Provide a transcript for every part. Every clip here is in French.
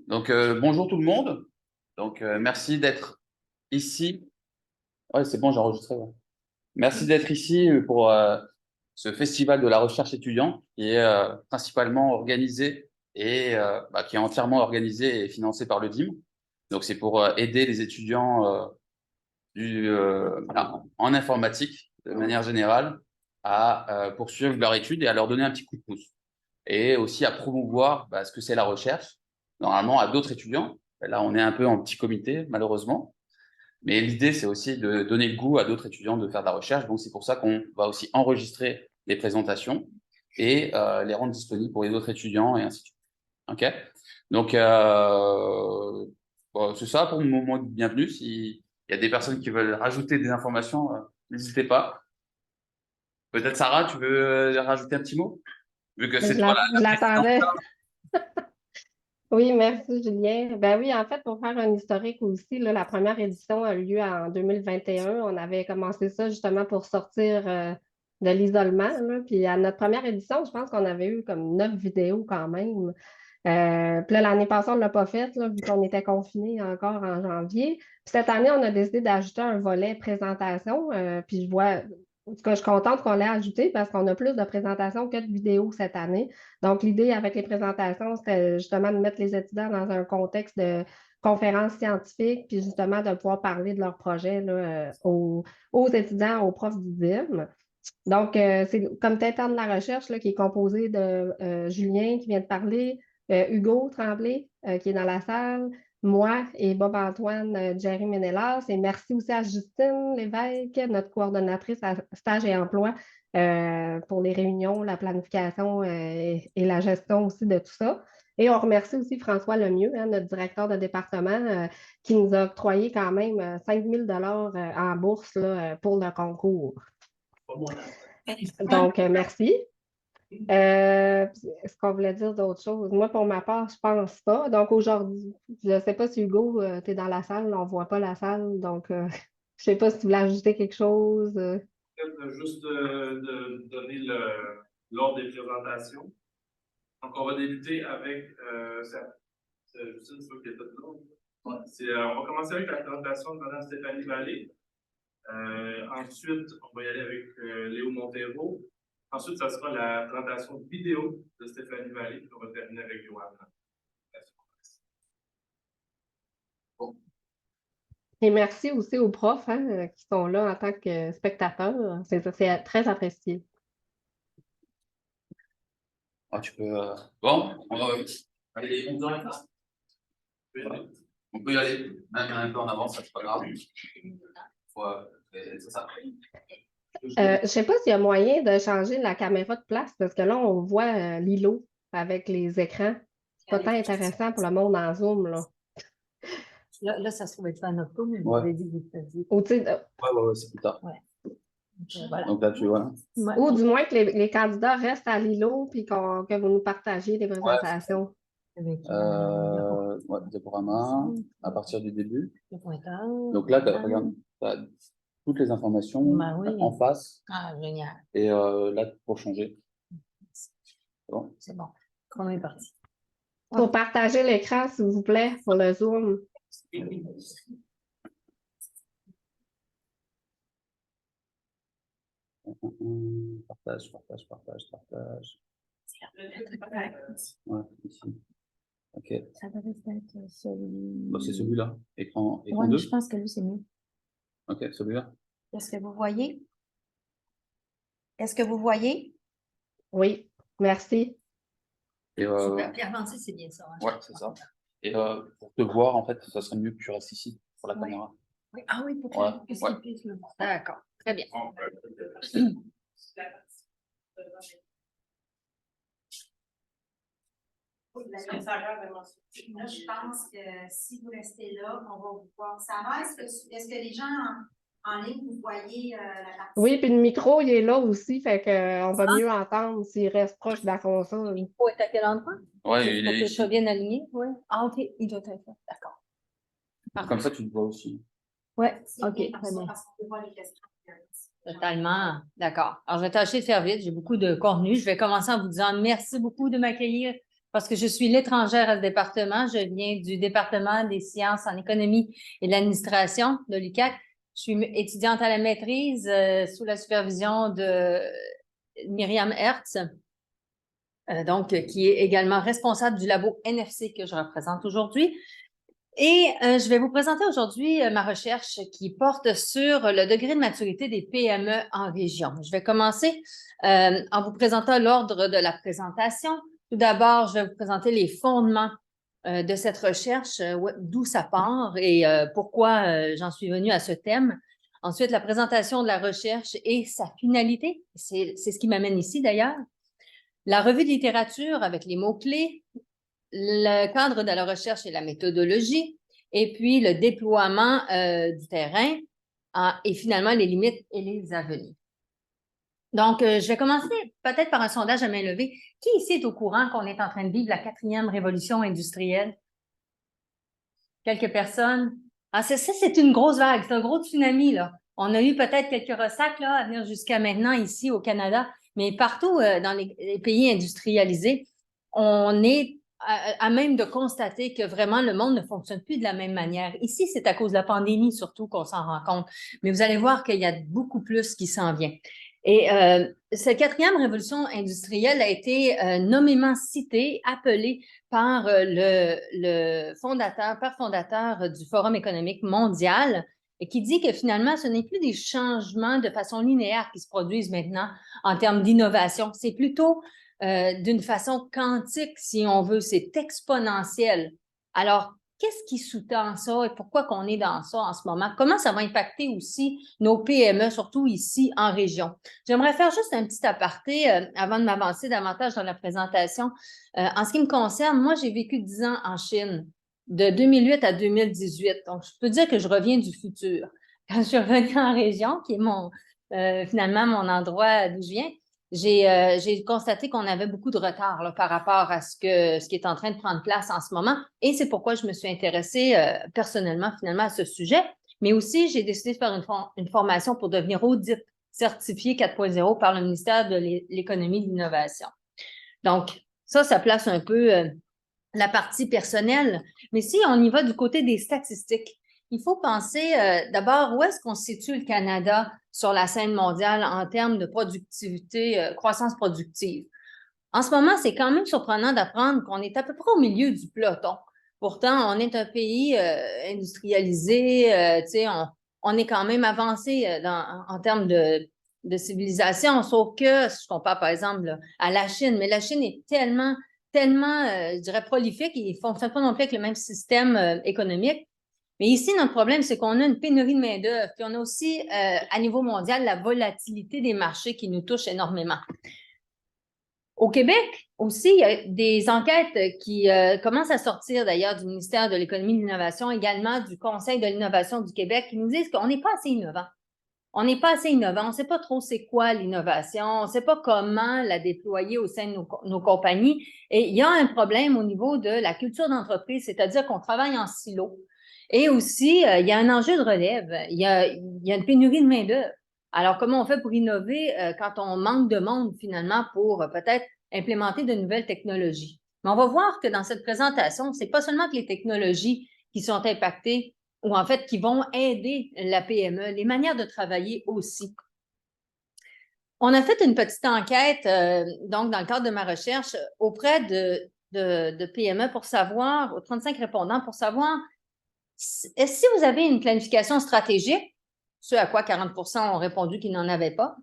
Donc, bonjour tout le monde. Donc, merci d'être ici. Ouais, c'est bon, j'ai enregistré. Ouais. Merci d'être ici pour ce festival de la recherche étudiante qui est principalement organisé et qui est entièrement organisé et financé par le DIM. Donc, c'est pour aider les étudiants en informatique de manière générale à poursuivre leur étude et à leur donner un petit coup de pouce. Et aussi à promouvoir ce que c'est la recherche, normalement à d'autres étudiants. Là, on est un peu en petit comité, malheureusement. Mais l'idée, c'est aussi de donner le goût à d'autres étudiants de faire de la recherche. Donc, c'est pour ça qu'on va aussi enregistrer les présentations et les rendre disponibles pour les autres étudiants et ainsi de suite. OK? Donc, bon, c'est ça pour le moment de bienvenue. S'il y a des personnes qui veulent rajouter des informations, n'hésitez pas. Peut-être Sarah, tu veux rajouter un petit mot? Vu que c'est toi Je la présidente. l'attendais. Oui, merci Julien. Ben oui, en fait, pour faire un historique aussi, là, la première édition a eu lieu en 2021. On avait commencé ça justement pour sortir de l'isolement, là. Puis à notre première édition, je pense qu'on avait eu comme 9 vidéos quand même. Puis là, l'année passée, on ne l'a pas faite, là, vu qu'on était confinés encore en janvier. Puis cette année, on a décidé d'ajouter un volet présentation. Puis je vois, en tout cas, je suis contente qu'on l'ait ajouté parce qu'on a plus de présentations que de vidéos cette année. Donc, l'idée avec les présentations, c'était justement de mettre les étudiants dans un contexte de conférence scientifique, puis justement de pouvoir parler de leur projet là, aux étudiants, aux profs du DIM. Donc, c'est le comité interne de la recherche là, qui est composé de Julien qui vient de parler, Hugo Tremblay qui est dans la salle, moi et Bob-Antoine Jerry Ménélas. Et merci aussi à Justine Lévesque, notre coordonnatrice à stage et emploi, pour les réunions, la planification et la gestion aussi de tout ça. Et on remercie aussi François Lemieux, hein, notre directeur de département, qui nous a octroyé quand même 5 000 en bourse là, pour le concours. Donc, merci. Est-ce qu'on voulait dire d'autres choses? Moi, pour ma part, je pense pas. Donc, aujourd'hui, je ne sais pas si Hugo, tu es dans la salle, on ne voit pas la salle. Donc, je ne sais pas si tu voulais ajouter quelque chose. Juste de donner l'ordre des présentations. Donc, on va débuter avec Justine, c'est sûr qu'il y a tout le monde. Ouais. On va commencer avec la présentation de Mme Stéphanie Vallée. Ensuite, on va y aller avec Léo Montero. Ensuite, ça sera la présentation vidéo de Stéphanie Vallée. Puis on va terminer avec Joanne. Bon. Et merci aussi aux profs hein, qui sont là en tant que spectateurs. C'est très apprécié. Ah, tu peux. Bon, on va aller 11h15. On peut y aller, même un peu en avance, c'est pas grave. C'est ça. Je ne sais pas s'il y a moyen de changer la caméra de place parce que là, on voit l'îlot avec les écrans. C'est pas tant intéressant pour le monde en Zoom. Là, ça se trouve être fait en octobre, mais vous avez dit que vous faisiez. Ouais, c'est plus tard. Ouais. Voilà. Donc là, tu vois. Ou du moins que les candidats restent à l'îlot puis que vous nous partagez les présentations. Avec diaporama à partir du début. le pointeur. Donc là, regarde, tu as toutes les informations en face. Ah, génial. Et là, pour changer. Bon. C'est bon. On est parti. Pour partager l'écran, s'il vous plaît, pour le Zoom. Partage. Ouais, ici. OK. Ça devrait être celui. Bah, c'est celui-là. Écran 2. Oui, je pense que lui, c'est mieux. OK, celui-là. Est-ce que vous voyez? Est-ce que vous voyez? Oui, merci. Et, Pierre-Nancy, c'est bien ça. Hein? Ouais, c'est ça. Et pour te voir, en fait, ça serait mieux que tu restes ici pour la caméra. Oui. Ah oui, pour que tu puisses le voir. D'accord. Très bien. Là, je pense que si vous restez là, on va vous voir. Sarah, est-ce que les gens en ligne, vous voyez la partie? Oui, puis le micro, il est là aussi, fait qu'on va mieux entendre s'il reste proche de la console. Le micro est à quel endroit? Oui, il est ici. Ça vienne aligné? Oui. Ah, OK, il doit être là. D'accord. Comme ça, tu te vois aussi. Oui, OK, très bien. Parce qu'on peut voir les questions. Totalement. D'accord. Alors, je vais tâcher de faire vite. J'ai beaucoup de contenu. Je vais commencer en vous disant merci beaucoup de m'accueillir parce que je suis l'étrangère à ce département. Je viens du département des sciences en économie et de l'administration de l'UQAC. Je suis étudiante à la maîtrise sous la supervision de Myriam Hertz, donc qui est également responsable du labo NFC que je représente aujourd'hui. Et je vais vous présenter aujourd'hui ma recherche qui porte sur le degré de maturité des PME en région. Je vais commencer en vous présentant l'ordre de la présentation. Tout d'abord, je vais vous présenter les fondements de cette recherche, d'où ça part et pourquoi j'en suis venue à ce thème. Ensuite, la présentation de la recherche et sa finalité. C'est ce qui m'amène ici d'ailleurs. La revue de littérature avec les mots-clés, le cadre de la recherche et la méthodologie, et puis le déploiement du terrain et finalement les limites et les avenirs. Donc, je vais commencer peut-être par un sondage à main levée. Qui ici est au courant qu'on est en train de vivre la 4e révolution industrielle? Quelques personnes? Ah, ça, c'est une grosse vague, c'est un gros tsunami, là. On a eu peut-être quelques ressacs là, à venir jusqu'à maintenant ici au Canada, mais partout dans les pays industrialisés, on est à même de constater que vraiment le monde ne fonctionne plus de la même manière. Ici, c'est à cause de la pandémie surtout qu'on s'en rend compte, mais vous allez voir qu'il y a beaucoup plus qui s'en vient. Et cette 4e révolution industrielle a été nommément citée, appelée par le père fondateur du Forum économique mondial, et qui dit que finalement, ce n'est plus des changements de façon linéaire qui se produisent maintenant en termes d'innovation. C'est plutôt d'une façon quantique, si on veut, c'est exponentiel. Alors, qu'est-ce qui sous-tend ça et pourquoi qu'on est dans ça en ce moment? Comment ça va impacter aussi nos PME, surtout ici en région? J'aimerais faire juste un petit aparté avant de m'avancer davantage dans la présentation. En ce qui me concerne, moi, j'ai vécu 10 ans en Chine, de 2008 à 2018. Donc, je peux dire que je reviens du futur. Quand je suis revenue en région, qui est finalement mon endroit d'où je viens, j'ai constaté qu'on avait beaucoup de retard là, par rapport à ce qui est en train de prendre place en ce moment. Et c'est pourquoi je me suis intéressée personnellement, finalement, à ce sujet. Mais aussi, j'ai décidé de faire une formation pour devenir audit certifié 4.0 par le ministère de l'Économie et de l'Innovation. Donc, ça place un peu la partie personnelle. Mais si on y va du côté des statistiques, il faut penser d'abord où est-ce qu'on situe le Canada sur la scène mondiale en termes de productivité, croissance productive. En ce moment, c'est quand même surprenant d'apprendre qu'on est à peu près au milieu du peloton. Pourtant, on est un pays industrialisé, on est quand même avancé en termes de civilisation, sauf que, si je compare par exemple là, à la Chine, mais la Chine est tellement, je dirais, prolifique et ne fonctionne pas non plus avec le même système économique. Mais ici, notre problème, c'est qu'on a une pénurie de main-d'œuvre, puis on a aussi, à niveau mondial, la volatilité des marchés qui nous touche énormément. Au Québec aussi, il y a des enquêtes qui commencent à sortir d'ailleurs du ministère de l'Économie et de l'Innovation, également du Conseil de l'innovation du Québec, qui nous disent qu'on n'est pas assez innovant. On n'est pas assez innovant, on ne sait pas trop c'est quoi l'innovation, on ne sait pas comment la déployer au sein de nos compagnies. Et il y a un problème au niveau de la culture d'entreprise, c'est-à-dire qu'on travaille en silo. Et aussi, il y a un enjeu de relève, il y a une pénurie de main-d'œuvre. Alors, comment on fait pour innover quand on manque de monde, finalement, pour peut-être implémenter de nouvelles technologies? Mais on va voir que dans cette présentation, ce n'est pas seulement que les technologies qui sont impactées ou en fait qui vont aider la PME, les manières de travailler aussi. On a fait une petite enquête, donc dans le cadre de ma recherche, auprès de PME pour savoir, aux 35 répondants, pour savoir si vous avez une planification stratégique, ce à quoi 40% ont répondu qu'ils n'en avaient pas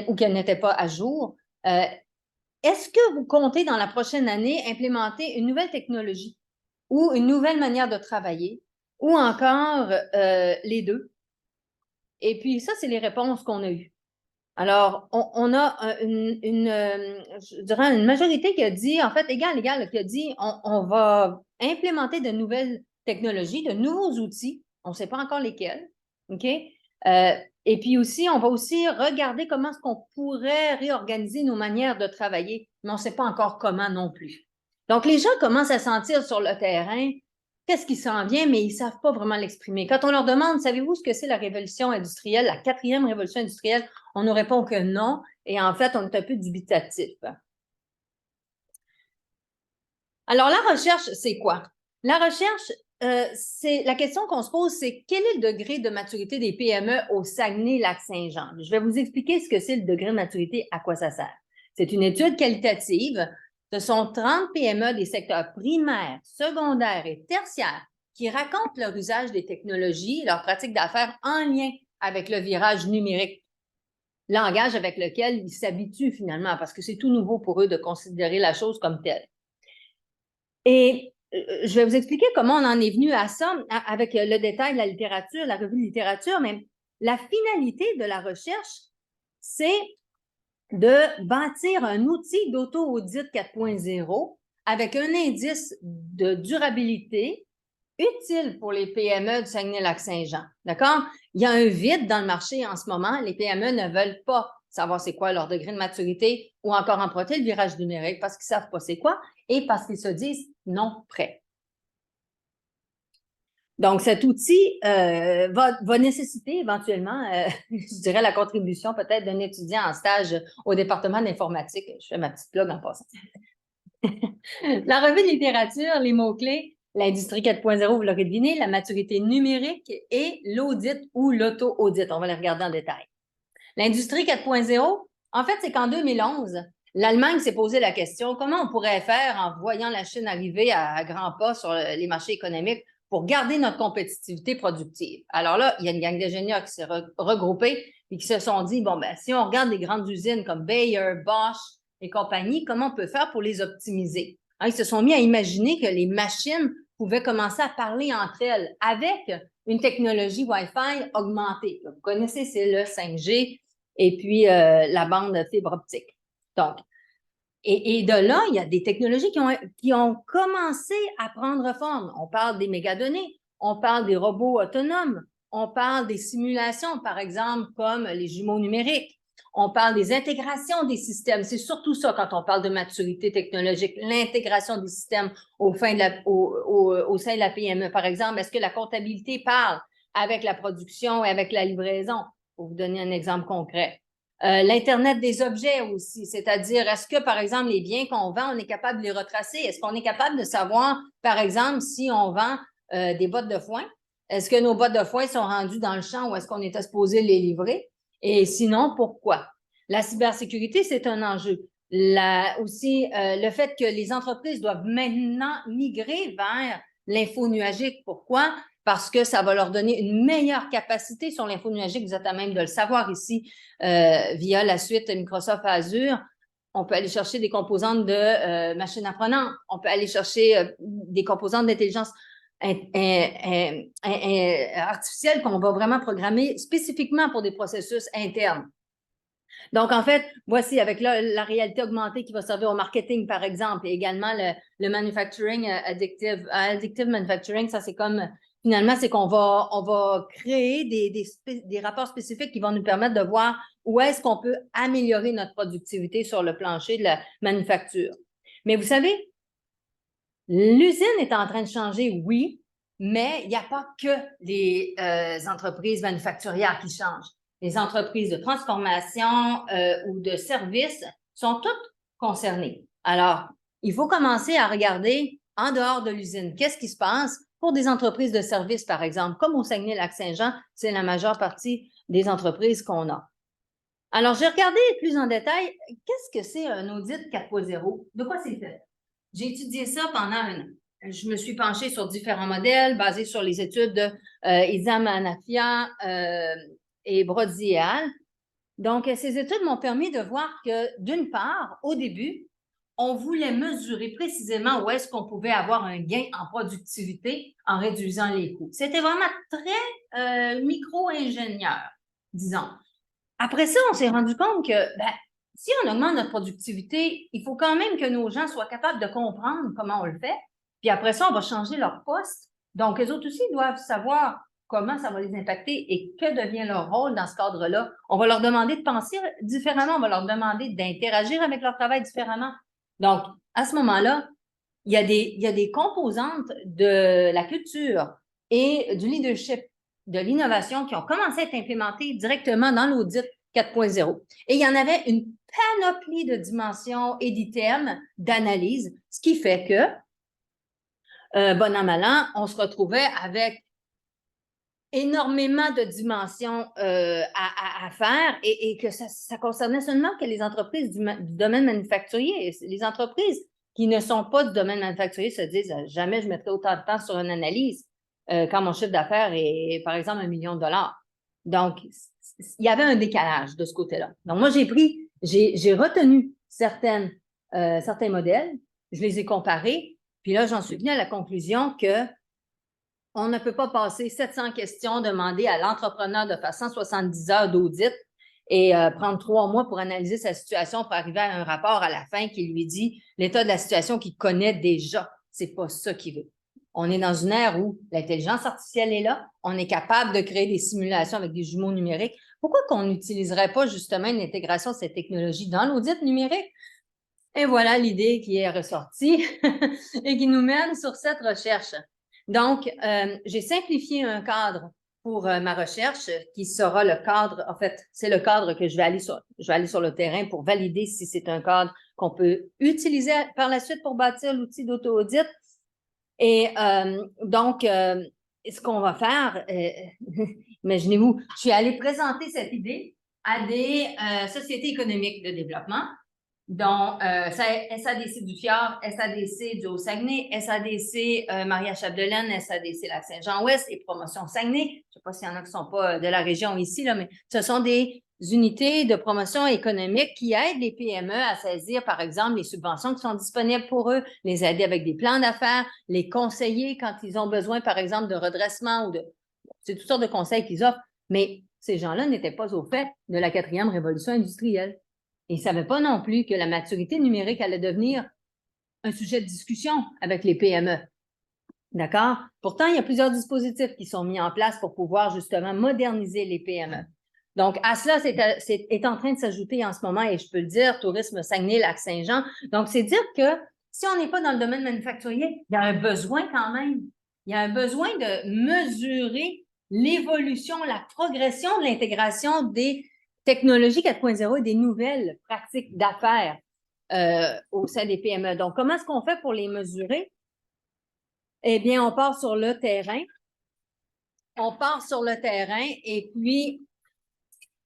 ou qu'elle n'était pas à jour. Est-ce que vous comptez dans la prochaine année implémenter une nouvelle technologie ou une nouvelle manière de travailler ou encore les deux? Et puis ça, c'est les réponses qu'on a eues. Alors, on a je dirais une majorité qui a dit, en fait, égal, qui a dit on va implémenter de nouvelles technologies, de nouveaux outils. On ne sait pas encore lesquels. OK? Et puis aussi, on va aussi regarder comment est-ce qu'on pourrait réorganiser nos manières de travailler, mais on ne sait pas encore comment non plus. Donc, les gens commencent à sentir sur le terrain qu'est-ce qui s'en vient, mais ils ne savent pas vraiment l'exprimer. Quand on leur demande, savez-vous ce que c'est la révolution industrielle, la 4e révolution industrielle, on nous répond que non, et en fait, on est un peu dubitatif. Alors, la recherche, c'est quoi? La recherche, c'est la question qu'on se pose, c'est quel est le degré de maturité des PME au Saguenay-Lac-Saint-Jean? Je vais vous expliquer ce que c'est le degré de maturité, à quoi ça sert. C'est une étude qualitative. Ce sont 30 PME des secteurs primaires, secondaires et tertiaires qui racontent leur usage des technologies et leurs pratiques d'affaires en lien avec le virage numérique, langage avec lequel ils s'habituent finalement, parce que c'est tout nouveau pour eux de considérer la chose comme telle. Et je vais vous expliquer comment on en est venu à ça avec le détail de la littérature, la revue de littérature, mais la finalité de la recherche, c'est de bâtir un outil d'auto-audit 4.0 avec un indice de durabilité utile pour les PME du Saguenay-Lac-Saint-Jean. D'accord? Il y a un vide dans le marché en ce moment. Les PME ne veulent pas savoir c'est quoi leur degré de maturité ou encore emprunter le virage numérique parce qu'ils ne savent pas c'est quoi et parce qu'ils se disent non prêts. Donc, cet outil va nécessiter éventuellement, je dirais, la contribution peut-être d'un étudiant en stage au département d'informatique. Je fais ma petite plug en passant. La revue de littérature, les mots-clés, l'industrie 4.0, vous l'aurez deviné, la maturité numérique et l'audit ou l'auto-audit. On va les regarder en détail. L'industrie 4.0, en fait, c'est qu'en 2011, l'Allemagne s'est posé la question comment on pourrait faire en voyant la Chine arriver à grands pas sur les marchés économiques pour garder notre compétitivité productive. Alors là, il y a une gang d'ingénieurs qui s'est regroupée et qui se sont dit, bon, ben, si on regarde les grandes usines comme Bayer, Bosch et compagnie, comment on peut faire pour les optimiser? Hein, ils se sont mis à imaginer que les machines pouvaient commencer à parler entre elles avec une technologie Wi-Fi augmentée. Vous connaissez, c'est le 5G et puis la bande fibre optique. Donc, et de là, il y a des technologies qui ont commencé à prendre forme. On parle des mégadonnées, on parle des robots autonomes, on parle des simulations, par exemple, comme les jumeaux numériques. On parle des intégrations des systèmes. C'est surtout ça quand on parle de maturité technologique, l'intégration des systèmes au sein de la PME. Par exemple, est-ce que la comptabilité parle avec la production et avec la livraison? Pour vous donner un exemple concret. L'Internet des objets aussi, c'est-à-dire est-ce que, par exemple, les biens qu'on vend, on est capable de les retracer? Est-ce qu'on est capable de savoir, par exemple, si on vend des bottes de foin, est-ce que nos bottes de foin sont rendues dans le champ ou est-ce qu'on est supposé les livrer? Et sinon, pourquoi? La cybersécurité, c'est un enjeu. Aussi, le fait que les entreprises doivent maintenant migrer vers l'info nuagique. Pourquoi? Parce que ça va leur donner une meilleure capacité sur l'info nuagique. Vous êtes à même de le savoir ici via la suite Microsoft Azure. On peut aller chercher des composantes de machines apprenantes. On peut aller chercher des composantes d'intelligence artificielle qu'on va vraiment programmer spécifiquement pour des processus internes. Donc, en fait, voici avec la réalité augmentée qui va servir au marketing, par exemple, et également le manufacturing addictive manufacturing, ça c'est comme, finalement, c'est qu'on va créer des rapports spécifiques qui vont nous permettre de voir où est-ce qu'on peut améliorer notre productivité sur le plancher de la manufacture. Mais vous savez, l'usine est en train de changer, oui, mais il n'y a pas que les entreprises manufacturières qui changent. Les entreprises de transformation ou de services sont toutes concernées. Alors, il faut commencer à regarder en dehors de l'usine, qu'est-ce qui se passe pour des entreprises de services, par exemple, comme au Saguenay-Lac-Saint-Jean, c'est la majeure partie des entreprises qu'on a. Alors, j'ai regardé plus en détail, qu'est-ce que c'est un audit 4.0? De quoi c'est fait? J'ai étudié ça pendant un an. Je me suis penchée sur différents modèles basés sur les études de Isam Hanafia et Brody et al. Donc, ces études m'ont permis de voir que, d'une part, au début, on voulait mesurer précisément où est-ce qu'on pouvait avoir un gain en productivité en réduisant les coûts. C'était vraiment très micro-ingénieur, disons. Après ça, on s'est rendu compte que si on augmente notre productivité, il faut quand même que nos gens soient capables de comprendre comment on le fait. Puis après ça, on va changer leur poste. Donc, eux autres aussi doivent savoir comment ça va les impacter et que devient leur rôle dans ce cadre-là. On va leur demander de penser différemment, on va leur demander d'interagir avec leur travail différemment. Donc, à ce moment-là, il y a des composantes de la culture et du leadership, de l'innovation qui ont commencé à être implémentées directement dans l'audit 4.0. Et il y en avait une panoplie de dimensions et d'items d'analyse, ce qui fait que bon an, mal an, on se retrouvait avec énormément de dimensions à faire et que ça concernait seulement que les entreprises du domaine manufacturier. Les entreprises qui ne sont pas du domaine manufacturier se disent « Jamais je mettrai autant de temps sur une analyse quand mon chiffre d'affaires est, par exemple, $1 million. » Donc, il y avait un décalage de ce côté-là. Donc, moi, j'ai retenu certains modèles, je les ai comparés, puis là, j'en suis venue à la conclusion que on ne peut pas passer 700 questions demandées à l'entrepreneur de faire 170 heures d'audit et prendre 3 mois pour analyser sa situation pour arriver à un rapport à la fin qui lui dit l'état de la situation qu'il connaît déjà. C'est pas ça qu'il veut. On est dans une ère où l'intelligence artificielle est là, on est capable de créer des simulations avec des jumeaux numériques. Pourquoi qu'on n'utiliserait pas justement une intégration de cette technologie dans l'audit numérique? Et voilà l'idée qui est ressortie et qui nous mène sur cette recherche. Donc, j'ai simplifié un cadre pour ma recherche qui sera le cadre, en fait, c'est le cadre que je vais aller sur le terrain pour valider si c'est un cadre qu'on peut utiliser par la suite pour bâtir l'outil d'auto-audit. Et donc, ce qu'on va faire, imaginez-vous, je suis allée présenter cette idée à des sociétés économiques de développement, dont SADC du Fjord, SADC du Haut-Saguenay, SADC Maria-Chapdelaine, SADC Lac-Saint-Jean-Ouest et Promotion Saguenay. Je ne sais pas s'il y en a qui ne sont pas de la région ici, là, mais ce sont des unités de promotion économique qui aident les PME à saisir, par exemple, les subventions qui sont disponibles pour eux, les aider avec des plans d'affaires, les conseiller quand ils ont besoin, par exemple, de redressement ou de... C'est toutes sortes de conseils qu'ils offrent, mais ces gens-là n'étaient pas au fait de la 4e révolution industrielle. Ils ne savaient pas non plus que la maturité numérique allait devenir un sujet de discussion avec les PME. D'accord? Pourtant, il y a plusieurs dispositifs qui sont mis en place pour pouvoir justement moderniser les PME. Donc, à cela, c'est en train de s'ajouter en ce moment, et je peux le dire, Tourisme Saguenay, Lac-Saint-Jean. Donc, c'est dire que si on n'est pas dans le domaine manufacturier, il y a un besoin quand même. Il y a un besoin de mesurer l'évolution, la progression de l'intégration des technologies 4.0 et des nouvelles pratiques d'affaires au sein des PME. Donc, comment est-ce qu'on fait pour les mesurer? Eh bien, on part sur le terrain. On part sur le terrain et puis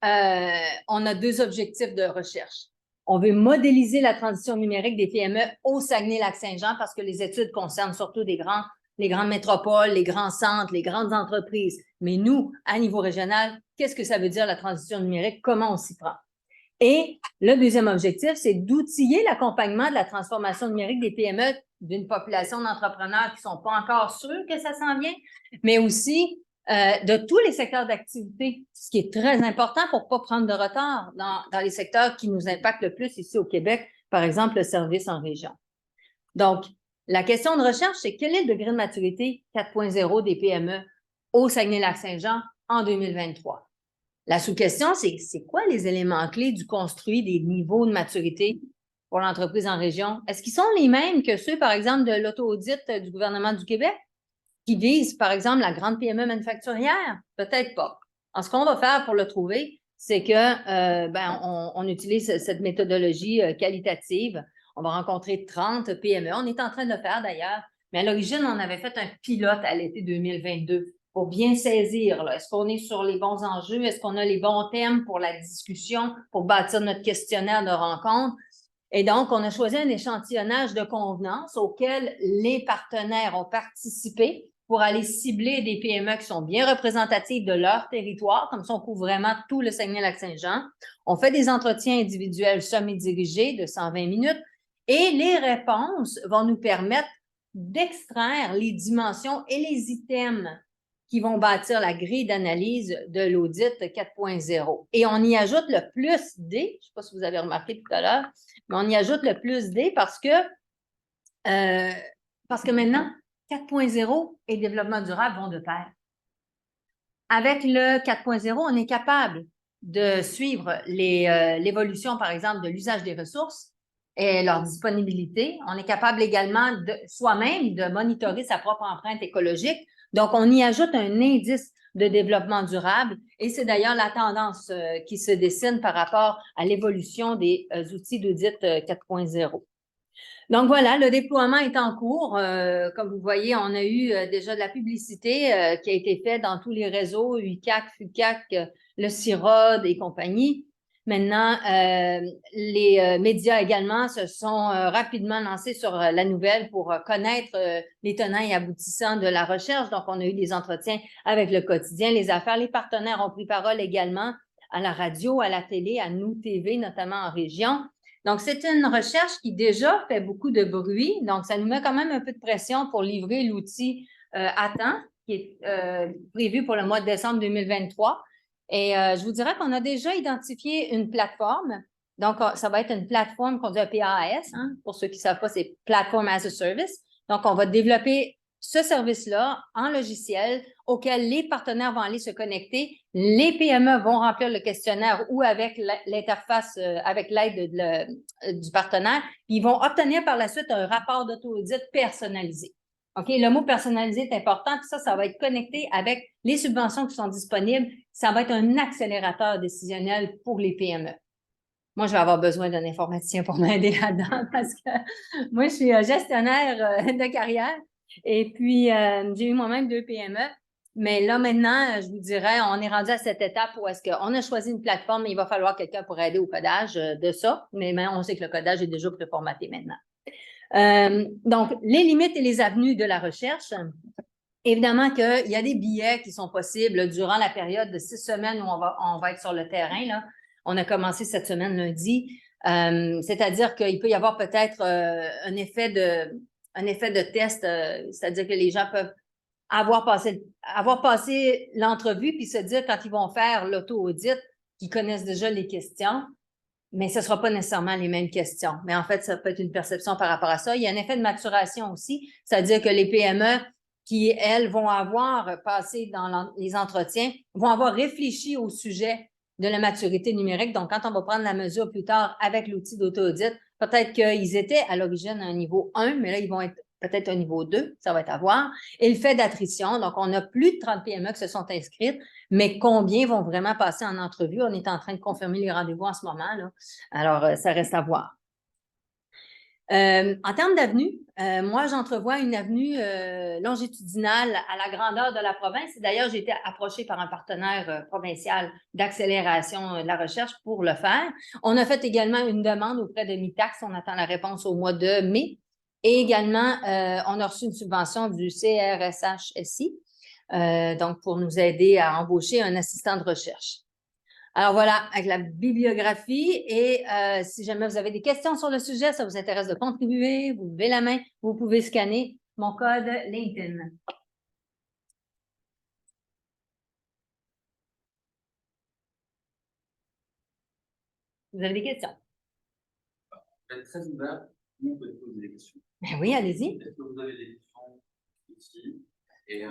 on a 2 objectifs de recherche. On veut modéliser la transition numérique des PME au Saguenay-Lac-Saint-Jean parce que les études concernent surtout les grandes métropoles, les grands centres, les grandes entreprises. Mais nous, à niveau régional, qu'est-ce que ça veut dire la transition numérique? Comment on s'y prend? Et le deuxième objectif, c'est d'outiller l'accompagnement de la transformation numérique des PME d'une population d'entrepreneurs qui ne sont pas encore sûrs que ça s'en vient, mais aussi de tous les secteurs d'activité, ce qui est très important pour ne pas prendre de retard dans les secteurs qui nous impactent le plus ici au Québec, par exemple le service en région. Donc, la question de recherche, c'est quel est le degré de maturité 4.0 des PME au Saguenay-Lac-Saint-Jean en 2023? La sous-question, c'est quoi les éléments clés du construit des niveaux de maturité pour l'entreprise en région? Est-ce qu'ils sont les mêmes que ceux, par exemple, de l'auto-audit du gouvernement du Québec, qui visent, par exemple, la grande PME manufacturière? Peut-être pas. Alors, ce qu'on va faire pour le trouver, c'est que on utilise cette méthodologie qualitative. On va rencontrer 30 PME. On est en train de le faire d'ailleurs, mais à l'origine, on avait fait un pilote à l'été 2022 pour bien saisir. Est-ce qu'on est sur les bons enjeux? Est-ce qu'on a les bons thèmes pour la discussion, pour bâtir notre questionnaire de rencontre? Et donc, on a choisi un échantillonnage de convenance auquel les partenaires ont participé pour aller cibler des PME qui sont bien représentatives de leur territoire, comme ça on couvre vraiment tout le Saguenay-Lac-Saint-Jean. On fait des entretiens individuels semi-dirigés de 120 minutes et les réponses vont nous permettre d'extraire les dimensions et les items qui vont bâtir la grille d'analyse de l'audit 4.0. Et on y ajoute le plus D, je ne sais pas si vous avez remarqué tout à l'heure, mais on y ajoute le plus D parce que maintenant, 4.0 et développement durable vont de pair. Avec le 4.0, on est capable de suivre l'évolution, par exemple, de l'usage des ressources et leur disponibilité. On est capable également soi-même de monitorer sa propre empreinte écologique. Donc, on y ajoute un indice de développement durable et c'est d'ailleurs la tendance qui se dessine par rapport à l'évolution des outils d'audit 4.0. Donc voilà, le déploiement est en cours. Comme vous voyez, on a eu déjà de la publicité qui a été faite dans tous les réseaux, UQAC, FUQAC, le CIROD et compagnie. Maintenant, les médias également se sont rapidement lancés sur la nouvelle pour connaître les tenants et aboutissants de la recherche. Donc, on a eu des entretiens avec le quotidien, les affaires. Les partenaires ont pris parole également à la radio, à la télé, à Nous TV, notamment en région. Donc, c'est une recherche qui déjà fait beaucoup de bruit. Donc, ça nous met quand même un peu de pression pour livrer l'outil à temps, qui est prévu pour le mois de décembre 2023. Et je vous dirais qu'on a déjà identifié une plateforme. Donc, ça va être une plateforme qu'on dit un PaaS. Hein? Pour ceux qui ne savent pas, c'est Platform as a Service. Donc, on va développer ce service-là en logiciel auquel les partenaires vont aller se connecter. Les PME vont remplir le questionnaire ou avec l'interface, avec l'aide du partenaire. Ils vont obtenir par la suite un rapport d'auto-audit personnalisé. OK, le mot personnalisé est important, puis ça va être connecté avec les subventions qui sont disponibles. Ça va être un accélérateur décisionnel pour les PME. Moi, je vais avoir besoin d'un informaticien pour m'aider là-dedans parce que moi, je suis gestionnaire de carrière et puis j'ai eu moi-même 2 PME. Mais là, maintenant, je vous dirais, on est rendu à cette étape où est-ce qu'on a choisi une plateforme, mais il va falloir quelqu'un pour aider au codage de ça. Mais on sait que le codage est déjà préformaté maintenant. Donc, les limites et les avenues de la recherche. Évidemment qu'il y a des billets qui sont possibles durant la période de 6 semaines où on va être sur le terrain. Là. On a commencé cette semaine lundi. C'est-à-dire qu'il peut y avoir peut-être un effet de test, c'est-à-dire que les gens peuvent avoir passé l'entrevue puis se dire quand ils vont faire l'auto-audit qu'ils connaissent déjà les questions, mais ce ne sera pas nécessairement les mêmes questions. Mais en fait, ça peut être une perception par rapport à ça. Il y a un effet de maturation aussi, c'est-à-dire que les PME qui, elles, vont avoir passé dans les entretiens, vont avoir réfléchi au sujet de la maturité numérique. Donc, quand on va prendre la mesure plus tard avec l'outil d'auto-audit, peut-être qu'ils étaient à l'origine à un niveau 1, mais là, ils vont être peut-être un niveau 2, ça va être à voir. Et le fait d'attrition, donc on a plus de 30 PME qui se sont inscrites, mais combien vont vraiment passer en entrevue? On est en train de confirmer les rendez-vous en ce moment, là. Alors, ça reste à voir. En termes d'avenue, moi, j'entrevois une avenue longitudinale à la grandeur de la province. Et d'ailleurs, j'ai été approchée par un partenaire provincial d'accélération de la recherche pour le faire. On a fait également une demande auprès de MITAX. On attend la réponse au mois de mai. Et également, on a reçu une subvention du CRSHSI, donc pour nous aider à embaucher un assistant de recherche. Alors voilà, avec la bibliographie et si jamais vous avez des questions sur le sujet, ça vous intéresse de contribuer, vous levez la main, vous pouvez scanner mon code LinkedIn. Vous avez des questions? Je vais être très ouvert, vous pouvez poser des questions. Ben oui, allez-y. Est-ce que vous avez des questions ici? Et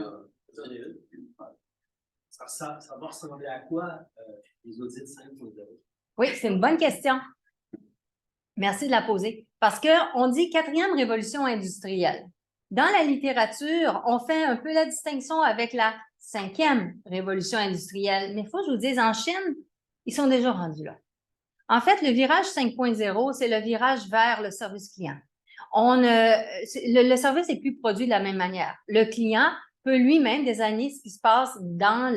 ça va ressembler à quoi les audits 5.0? Oui, c'est une bonne question. Merci de la poser. Parce qu'on dit 4e révolution industrielle. Dans la littérature, on fait un peu la distinction avec la 5e révolution industrielle. Mais il faut que je vous dise, en Chine, ils sont déjà rendus là. En fait, le virage 5.0, c'est le virage vers le service client. Le service n'est plus produit de la même manière. Le client peut lui-même désigner ce qui se passe dans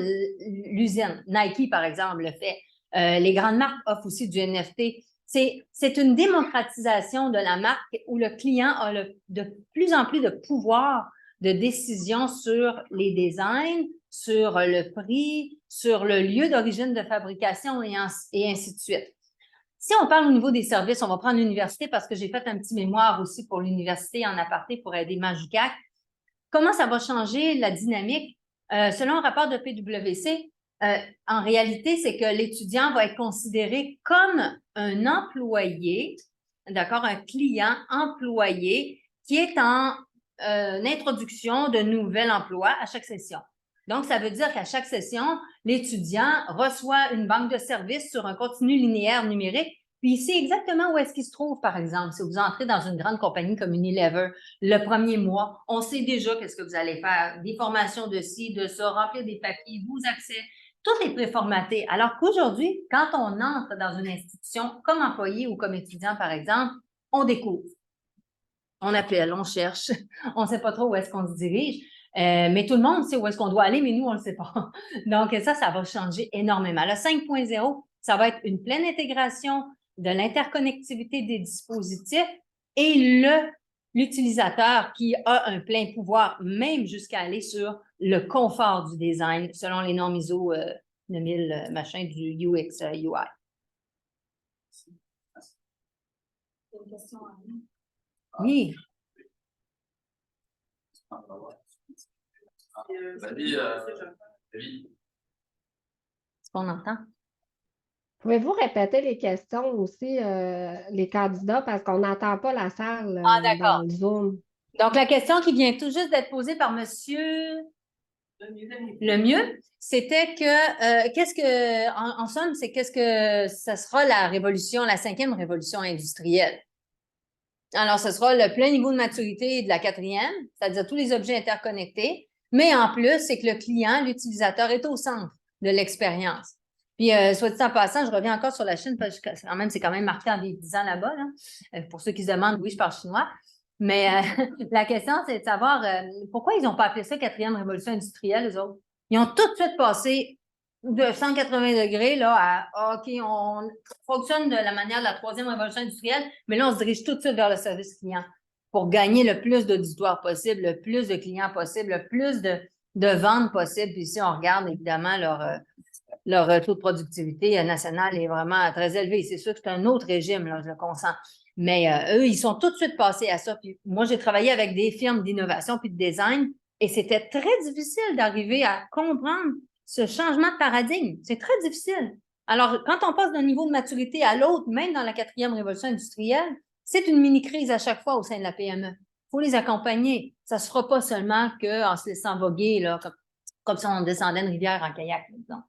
l'usine. Nike, par exemple, le fait. Les grandes marques offrent aussi du NFT. C'est une démocratisation de la marque où le client a de plus en plus de pouvoir de décision sur les designs, sur le prix, sur le lieu d'origine de fabrication et ainsi de suite. Si on parle au niveau des services, on va prendre l'université parce que j'ai fait un petit mémoire aussi pour l'université en aparté pour aider Magicac. Comment ça va changer la dynamique? Selon un rapport de PwC, en réalité, c'est que l'étudiant va être considéré comme un employé, d'accord, un client employé qui est en introduction de nouvel emploi à chaque session. Donc, ça veut dire qu'à chaque session, l'étudiant reçoit une banque de services sur un continu linéaire numérique, puis il sait exactement où est-ce qu'il se trouve, par exemple. Si vous entrez dans une grande compagnie comme Unilever, le premier mois, on sait déjà qu'est-ce que vous allez faire. Des formations de ci, de ça, remplir des papiers, vos accès, tout est préformaté. Alors qu'aujourd'hui, quand on entre dans une institution comme employé ou comme étudiant, par exemple, on découvre. On appelle, on cherche, on ne sait pas trop où est-ce qu'on se dirige, mais tout le monde sait où est-ce qu'on doit aller, mais nous, on ne le sait pas. Donc, ça va changer énormément. Le 5.0, ça va être une pleine intégration de l'interconnectivité des dispositifs et l'utilisateur qui a un plein pouvoir, même jusqu'à aller sur le confort du design, selon les normes ISO 9000, machin, du UX, UI. Une question en ligne. Oui. Vas-y, David. Est-ce qu'on entend? Pouvez-vous répéter les questions aussi, les candidats, parce qu'on n'entend pas la salle Ah, d'accord. dans le Zoom. Donc, la question qui vient tout juste d'être posée par monsieur le mieux, c'était que, en somme, c'est qu'est-ce que ça sera la 5e révolution industrielle. Alors, ce sera le plein niveau de maturité de la 4e, c'est-à-dire tous les objets interconnectés, mais en plus, c'est que le client, l'utilisateur est au centre de l'expérience. Puis, soit dit en passant, je reviens encore sur la Chine, parce que c'est quand même marqué en 10 ans là-bas. Là. Pour ceux qui se demandent, oui, je parle chinois. Mais la question, c'est de savoir pourquoi ils n'ont pas appelé ça 4e révolution industrielle, eux autres. Ils ont tout de suite passé de 180 degrés là, à OK, on fonctionne de la manière de la 3e révolution industrielle, mais là, on se dirige tout de suite vers le service client pour gagner le plus d'auditoire possible, le plus de clients possible, le plus de ventes possible. Puis ici, on regarde évidemment leur taux de productivité nationale est vraiment très élevé. C'est sûr que c'est un autre régime, là, je le consens. Mais eux, ils sont tout de suite passés à ça. Puis moi, j'ai travaillé avec des firmes d'innovation puis de design et c'était très difficile d'arriver à comprendre ce changement de paradigme. C'est très difficile. Alors, quand on passe d'un niveau de maturité à l'autre, même dans la 4e révolution industrielle, c'est une mini-crise à chaque fois au sein de la PME. Il faut les accompagner. Ça ne se fera pas seulement qu'en se laissant voguer, là, comme si on descendait une rivière en kayak, par exemple.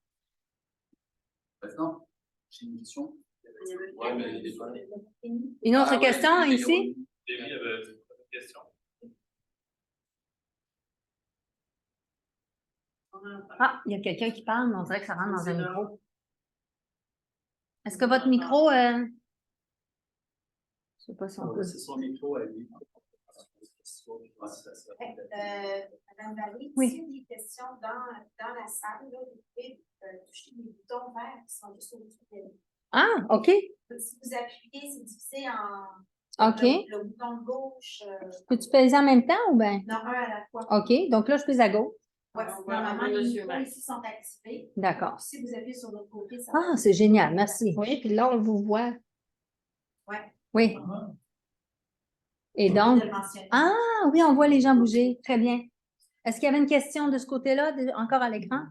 Maintenant, j'ai une question. Ouais, mais il est pas là. Une autre question ici? David avait une question. Ah, il y a quelqu'un qui parle, mais on dirait que ça rentre dans un micro. Est-ce que votre micro... Je ne sais pas si on peut... C'est son micro à lui. Madame Vallée, Oui. s'il y a des questions dans la salle, là, vous pouvez toucher les boutons verts qui sont juste au-dessus de vous. Ah, OK. Si vous appuyez, c'est difficile en... OK. Le bouton de gauche... Peux-tu peser en même temps ou bien? non, un à la fois. OK. Donc là, je pèse à gauche. Ouais, normalement, les micros ici sont activés. D'accord. Si vous appuyez sur l'autre côté, ça Ah, c'est génial. Merci. Oui, puis là, on vous voit. Ouais. Oui. Et Je donc... viens de le mentionner. Ah, oui, on voit les gens bouger. Très bien. Est-ce qu'il y avait une question de ce côté-là, encore à l'écran?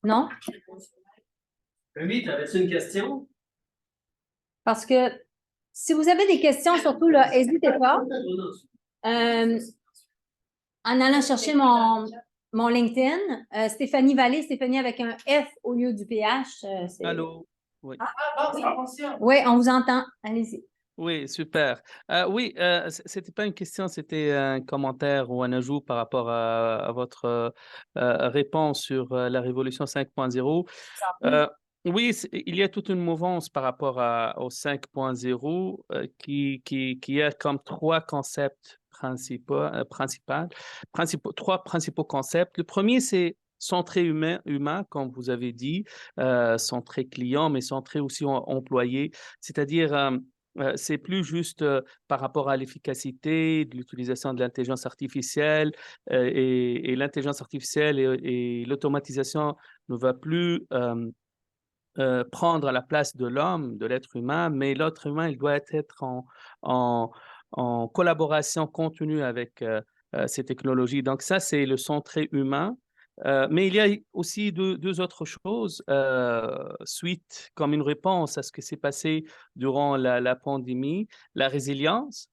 Non? Rémi, t'avais-tu une question? Parce que si vous avez des questions, surtout là, n'hésitez pas. En allant chercher mon LinkedIn, Stéphanie Vallée, Stéphanie avec un F au lieu du PH. Allô? Oui. Ça fonctionne. Oui, on vous entend. Allez-y. Oui, super. Oui, c'était pas une question, c'était un commentaire ou un ajout par rapport à votre réponse sur la révolution 5.0. Oui, il y a toute une mouvance par rapport au 5.0 qui a comme trois concepts trois principaux concepts. Le premier, c'est centré humain, comme vous avez dit, centré client, mais centré aussi employé, c'est-à-dire c'est plus juste par rapport à l'efficacité de l'utilisation de l'intelligence artificielle et l'intelligence artificielle et l'automatisation ne va plus prendre la place de l'homme, de l'être humain, mais l'être humain, il doit être en collaboration continue avec ces technologies. Donc ça, c'est le centré humain. Mais il y a aussi deux autres choses, suite comme une réponse à ce qui s'est passé durant la pandémie, la résilience.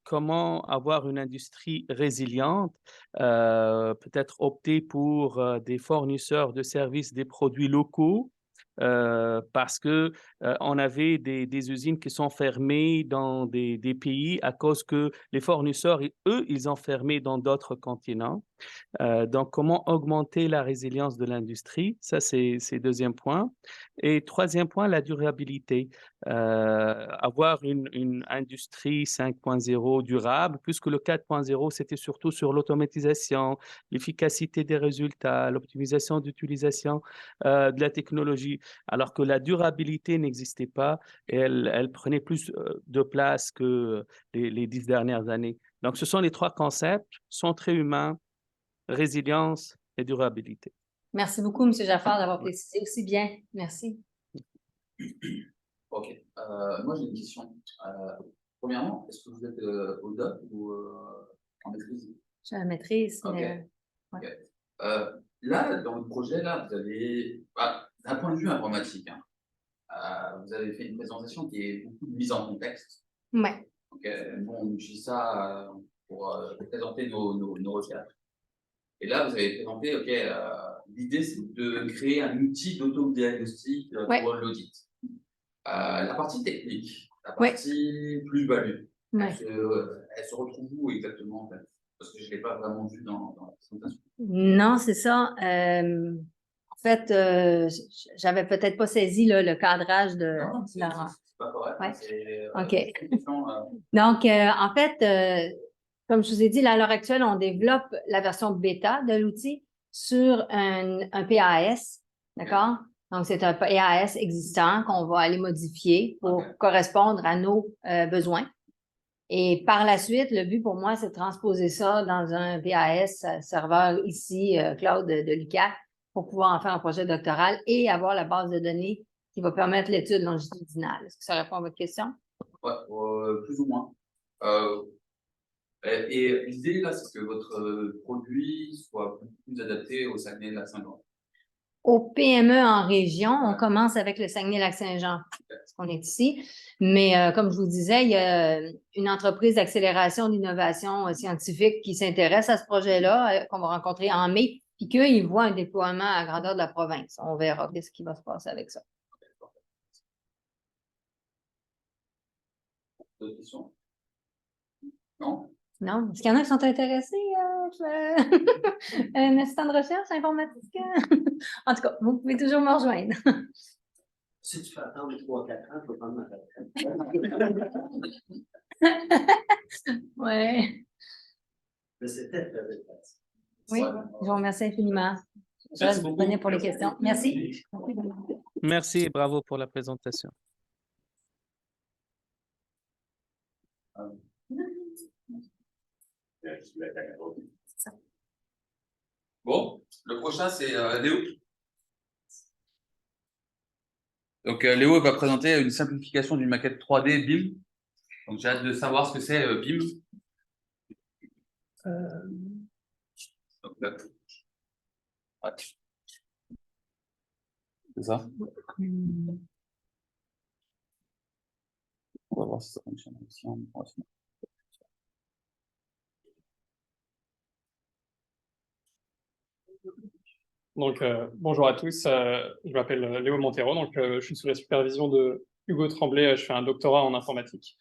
Comment avoir une industrie résiliente, peut-être opter pour des fournisseurs de services, des produits locaux, parce que on avait des usines qui sont fermées dans des pays à cause que les fournisseurs, eux, ils ont fermé dans d'autres continents. Donc, comment augmenter la résilience de l'industrie? Ça, c'est deuxième point. Et troisième point, la durabilité. Avoir une industrie 5.0 durable, puisque le 4.0, c'était surtout sur l'automatisation, l'efficacité des résultats, l'optimisation d'utilisation de la technologie, alors que la durabilité n'existait pas et elle prenait plus de place que les 10 dernières années. Donc, ce sont les trois concepts, centré humain, résilience et durabilité. Merci beaucoup, M. Jaffar, d'avoir précisé aussi bien. Merci. Ok. Moi, j'ai une question. Premièrement, est-ce que vous êtes au DOC ou en maîtrise? Je la maîtrise, Ok. mais Ok. Là, dans votre projet, là, vous avez, d'un point de vue informatique, hein, vous avez fait une présentation qui est beaucoup de mise en contexte. ouais. Donc, nous, on utilise ça pour présenter nos recherches. Et là, vous avez présenté, OK, l'idée, c'est de créer un outil d'autodiagnostic pour l'audit. La partie technique, la partie plus-value, elle se retrouve où exactement, en fait? Parce que je ne l'ai pas vraiment vu dans la présentation. Non, c'est ça. En fait, j'avais peut-être pas saisi là, le cadrage de Non, c'est pas correct. Ouais. OK. C'est une question, Donc, en fait, comme je vous ai dit, là, à l'heure actuelle, on développe la version bêta de l'outil sur un PAS, d'accord? Donc, c'est un PAS existant qu'on va aller modifier pour correspondre à nos besoins. Et par la suite, le but pour moi, c'est de transposer ça dans un PAS serveur ici, cloud de l'UQAC, pour pouvoir en faire un projet doctoral et avoir la base de données qui va permettre l'étude longitudinale. Est-ce que ça répond à votre question? Ouais, plus ou moins. Et l'idée, là, c'est que votre produit soit beaucoup plus adapté au Saguenay-Lac-Saint-Jean. Au PME en région, on commence avec le Saguenay-Lac-Saint-Jean, parce qu'on est ici. Mais comme je vous disais, il y a une entreprise d'accélération d'innovation scientifique qui s'intéresse à ce projet-là, qu'on va rencontrer en mai, puis qu'ils voient un déploiement à grandeur de la province. On verra qu'est-ce qui va se passer avec ça. D'autres questions? Non? Non? Est-ce qu'il y en a qui sont intéressés un assistant de recherche informatique? En tout cas, vous pouvez toujours me rejoindre. Si tu fais attendre 3-4 ans, tu vas prendre ma retraite. Ouais. Mais c'est peut-être la retraite. Oui, je vous remercie infiniment. Je reste disponible pour les questions. Merci. Merci et bravo pour la présentation. Bon, le prochain, c'est Léo. Donc, Léo va présenter une simplification d'une maquette 3D BIM. Donc, j'ai hâte de savoir ce que c'est BIM. Donc, là. Ouais. C'est ça. On va voir si ça fonctionne aussi. Donc, bonjour à tous, je m'appelle Léo Montero, donc je suis sous la supervision de Hugo Tremblay, je fais un doctorat en informatique.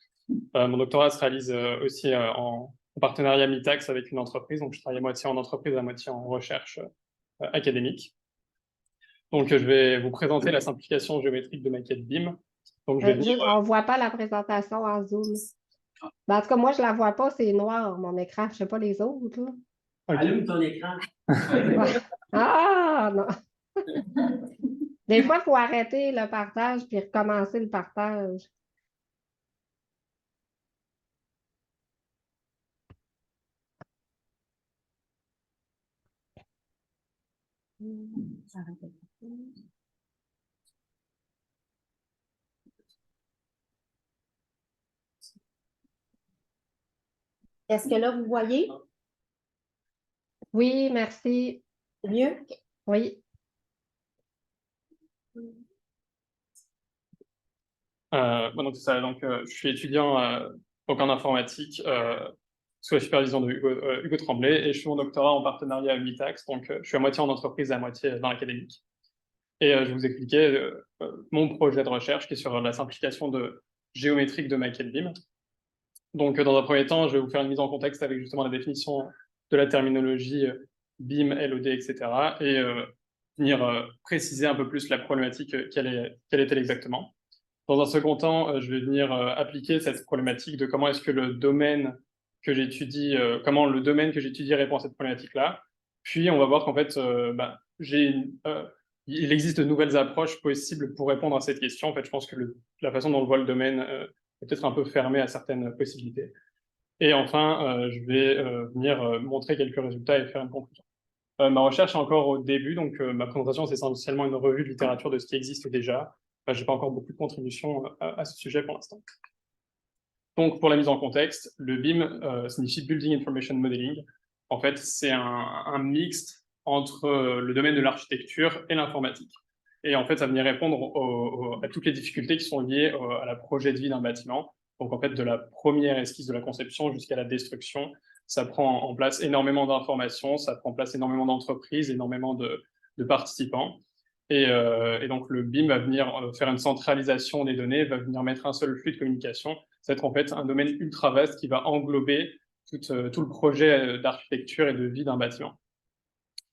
Mon doctorat se réalise aussi en partenariat MITAX avec une entreprise, donc je travaille à moitié en entreprise, à moitié en recherche académique. Donc, je vais vous présenter la simplification géométrique de maquette BIM. Donc, on ne voit pas la présentation en Zoom. Ben, en tout cas, moi, je ne la vois pas, c'est noir, mon écran. Je ne sais pas les autres. Là. Okay. Allume ton écran. Ah, non. Des fois, il faut arrêter le partage puis recommencer le partage. Est-ce que là, vous voyez? Oui, merci. C'est mieux? Oui. Donc, c'est ça. Donc, je suis étudiant donc en informatique sous la supervision de Hugo Tremblay et je suis mon doctorat en partenariat avec MITAX. Donc, je suis à moitié en entreprise et à moitié dans l'académique. Et je vais vous expliquer mon projet de recherche qui est sur la simplification géométrique de maquettes BIM. Donc, dans un premier temps, je vais vous faire une mise en contexte avec justement la définition de la terminologie BIM, LOD, etc. Et venir préciser un peu plus la problématique, quelle est-elle exactement. Dans un second temps, je vais venir appliquer cette problématique de comment est-ce que le domaine que j'étudie, répond à cette problématique-là. Puis, on va voir qu'en fait, il existe de nouvelles approches possibles pour répondre à cette question. En fait, je pense que la façon dont on voit le domaine est peut-être un peu fermée à certaines possibilités. Et enfin, je vais venir montrer quelques résultats et faire une conclusion. Ma recherche est encore au début, donc ma présentation, c'est essentiellement une revue de littérature de ce qui existe déjà. Je n'ai pas encore beaucoup de contributions à ce sujet pour l'instant. Donc, pour la mise en contexte, le BIM signifie Building Information Modeling. En fait, c'est un mixte entre le domaine de l'architecture et l'informatique. Et en fait, ça va venir répondre à toutes les difficultés qui sont liées à la projet de vie d'un bâtiment. Donc, en fait, de la première esquisse de la conception jusqu'à la destruction, ça prend en place énormément d'informations, ça prend en place énormément d'entreprises, énormément de participants. Et donc, le BIM va venir faire une centralisation des données, va venir mettre un seul flux de communication. Ça va être en fait un domaine ultra vaste qui va englober tout le projet d'architecture et de vie d'un bâtiment.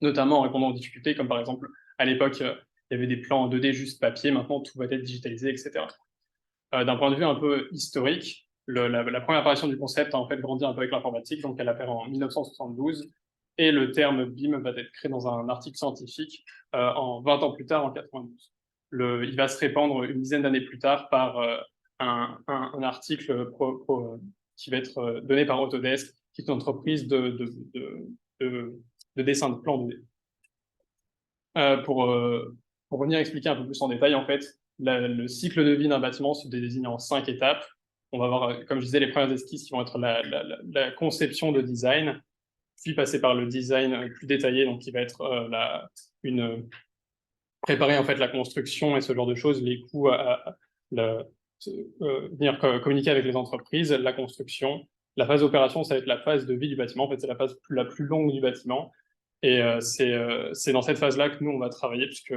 Notamment en répondant aux difficultés, comme par exemple, à l'époque, il y avait des plans en 2D juste papier, maintenant tout va être digitalisé, etc. D'un point de vue un peu historique, la première apparition du concept a en fait grandi un peu avec l'informatique, donc elle apparaît en 1972, et le terme BIM va être créé dans un article scientifique 20 ans plus tard, en 92. Il va se répandre une dizaine d'années plus tard par un article qui va être donné par Autodesk, qui est une entreprise de dessin de plans 2D. Pour venir expliquer un peu plus en détail, en fait, le cycle de vie d'un bâtiment se désigne en 5 étapes. On va voir, comme je disais, les premières esquisses qui vont être la conception de design, puis passer par le design plus détaillé, donc qui va être préparer en fait la construction et ce genre de choses, les coûts venir communiquer avec les entreprises, la construction. La phase d'opération, ça va être la phase de vie du bâtiment. En fait, c'est la phase la plus longue du bâtiment. Et c'est dans cette phase-là que nous, on va travailler, puisque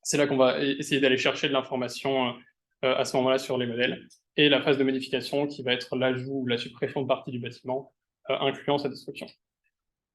c'est là qu'on va essayer d'aller chercher de l'information à ce moment-là sur les modèles. Et la phase de modification qui va être l'ajout ou la suppression de parties du bâtiment, incluant sa destruction.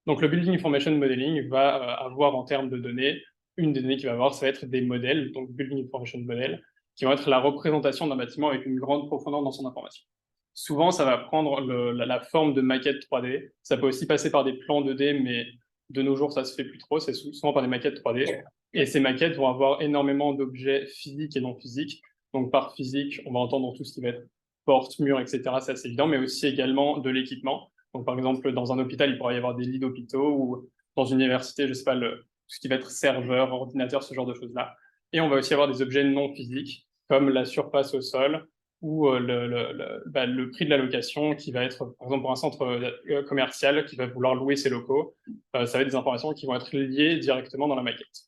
Donc le Building Information Modeling va avoir en termes de données, une des données qu'il va avoir, ça va être des modèles, donc Building Information Model, qui vont être la représentation d'un bâtiment avec une grande profondeur dans son information. Souvent, ça va prendre la forme de maquettes 3D. Ça peut aussi passer par des plans 2D, mais de nos jours, ça se fait plus trop. C'est souvent par des maquettes 3D. Et ces maquettes vont avoir énormément d'objets physiques et non physiques. Donc, par physique, on va entendre tout ce qui va être portes, murs, etc. C'est assez évident, mais aussi également de l'équipement. Donc, par exemple, dans un hôpital, il pourrait y avoir des lits d'hôpitaux ou dans une université, je ne sais pas, tout ce qui va être serveur, ordinateur, ce genre de choses-là. Et on va aussi avoir des objets non physiques, comme la surface au sol ou le prix de la location qui va être, par exemple, pour un centre commercial qui va vouloir louer ses locaux. Ça va être des informations qui vont être liées directement dans la maquette.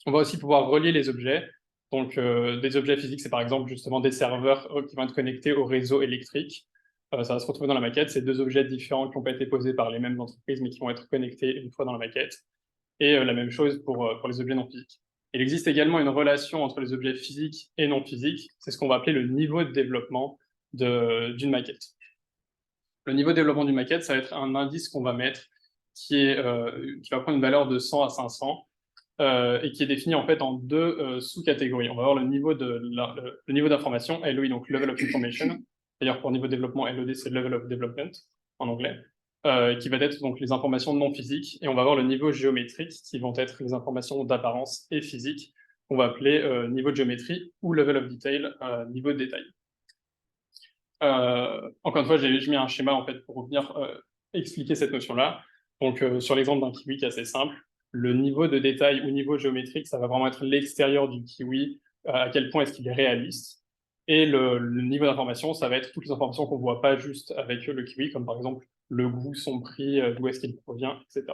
On va aussi pouvoir relier les objets. Donc, des objets physiques, c'est par exemple justement des serveurs qui vont être connectés au réseau électrique. Ça va se retrouver dans la maquette. C'est deux objets différents qui n'ont pas été posés par les mêmes entreprises, mais qui vont être connectés une fois dans la maquette. Et la même chose pour les objets non physiques. Il existe également une relation entre les objets physiques et non physiques. C'est ce qu'on va appeler le niveau de développement d'une maquette. Le niveau de développement d'une maquette, ça va être un indice qu'on va mettre qui va prendre une valeur de 100 à 500 et qui est défini en fait en deux sous-catégories. On va avoir le niveau d'information, LOI, donc Level of Information. D'ailleurs, pour niveau de développement, LOD, c'est Level of Development en anglais. Qui va être donc les informations non physiques, et on va avoir le niveau géométrique, qui vont être les informations d'apparence et physique, qu'on va appeler niveau de géométrie ou level of detail, niveau de détail. Encore une fois, j'ai mis un schéma en fait pour venir expliquer cette notion-là. Donc sur l'exemple d'un kiwi qui est assez simple, le niveau de détail ou niveau géométrique, ça va vraiment être l'extérieur du kiwi, à quel point est-ce qu'il est réaliste. Et le niveau d'information, ça va être toutes les informations qu'on ne voit pas juste avec le kiwi, comme par exemple le goût, son prix, d'où est-ce qu'il provient, etc.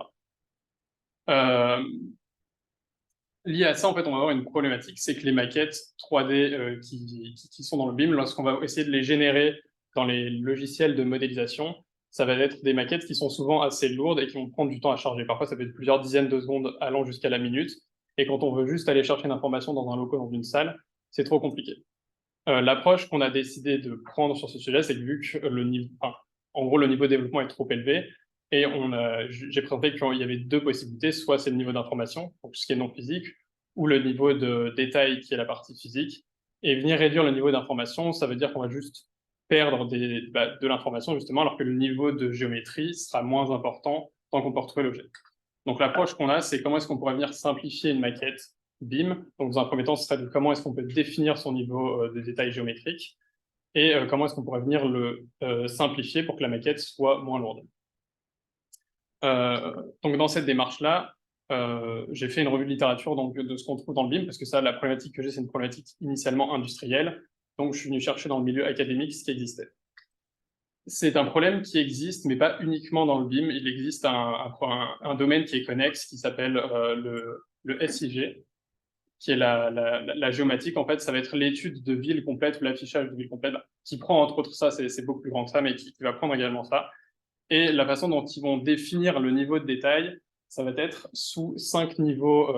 Lié à ça, en fait, on va avoir une problématique, c'est que les maquettes 3D qui sont dans le BIM, lorsqu'on va essayer de les générer dans les logiciels de modélisation, ça va être des maquettes qui sont souvent assez lourdes et qui vont prendre du temps à charger. Parfois, ça peut être plusieurs dizaines de secondes allant jusqu'à la minute. Et quand on veut juste aller chercher une information dans un local, dans une salle, c'est trop compliqué. L'approche qu'on a décidé de prendre sur ce sujet, c'est que vu que le niveau, enfin, en gros, le niveau de développement est trop élevé, et j'ai présenté qu'il y avait deux possibilités, soit c'est le niveau d'information, donc ce qui est non physique, ou le niveau de détail qui est la partie physique. Et venir réduire le niveau d'information, ça veut dire qu'on va juste perdre de l'information, justement, alors que le niveau de géométrie sera moins important tant qu'on peut retrouver l'objet. Donc l'approche qu'on a, c'est comment est-ce qu'on pourrait venir simplifier une maquette BIM. Donc dans un premier temps, ce serait de comment est-ce qu'on peut définir son niveau de détail géométrique et comment est-ce qu'on pourrait venir le simplifier pour que la maquette soit moins lourde. Donc dans cette démarche-là, j'ai fait une revue de littérature donc, de ce qu'on trouve dans le BIM, parce que ça, la problématique que j'ai, c'est une problématique initialement industrielle. Donc je suis venu chercher dans le milieu académique ce qui existait. C'est un problème qui existe, mais pas uniquement dans le BIM. Il existe un domaine qui est connexe, qui s'appelle le SIG, qui est la géomatique. En fait, ça va être l'étude de ville complète ou l'affichage de ville complète, qui prend entre autres ça, c'est beaucoup plus grand que ça, mais qui va prendre également ça. Et la façon dont ils vont définir le niveau de détail, ça va être sous 5 niveaux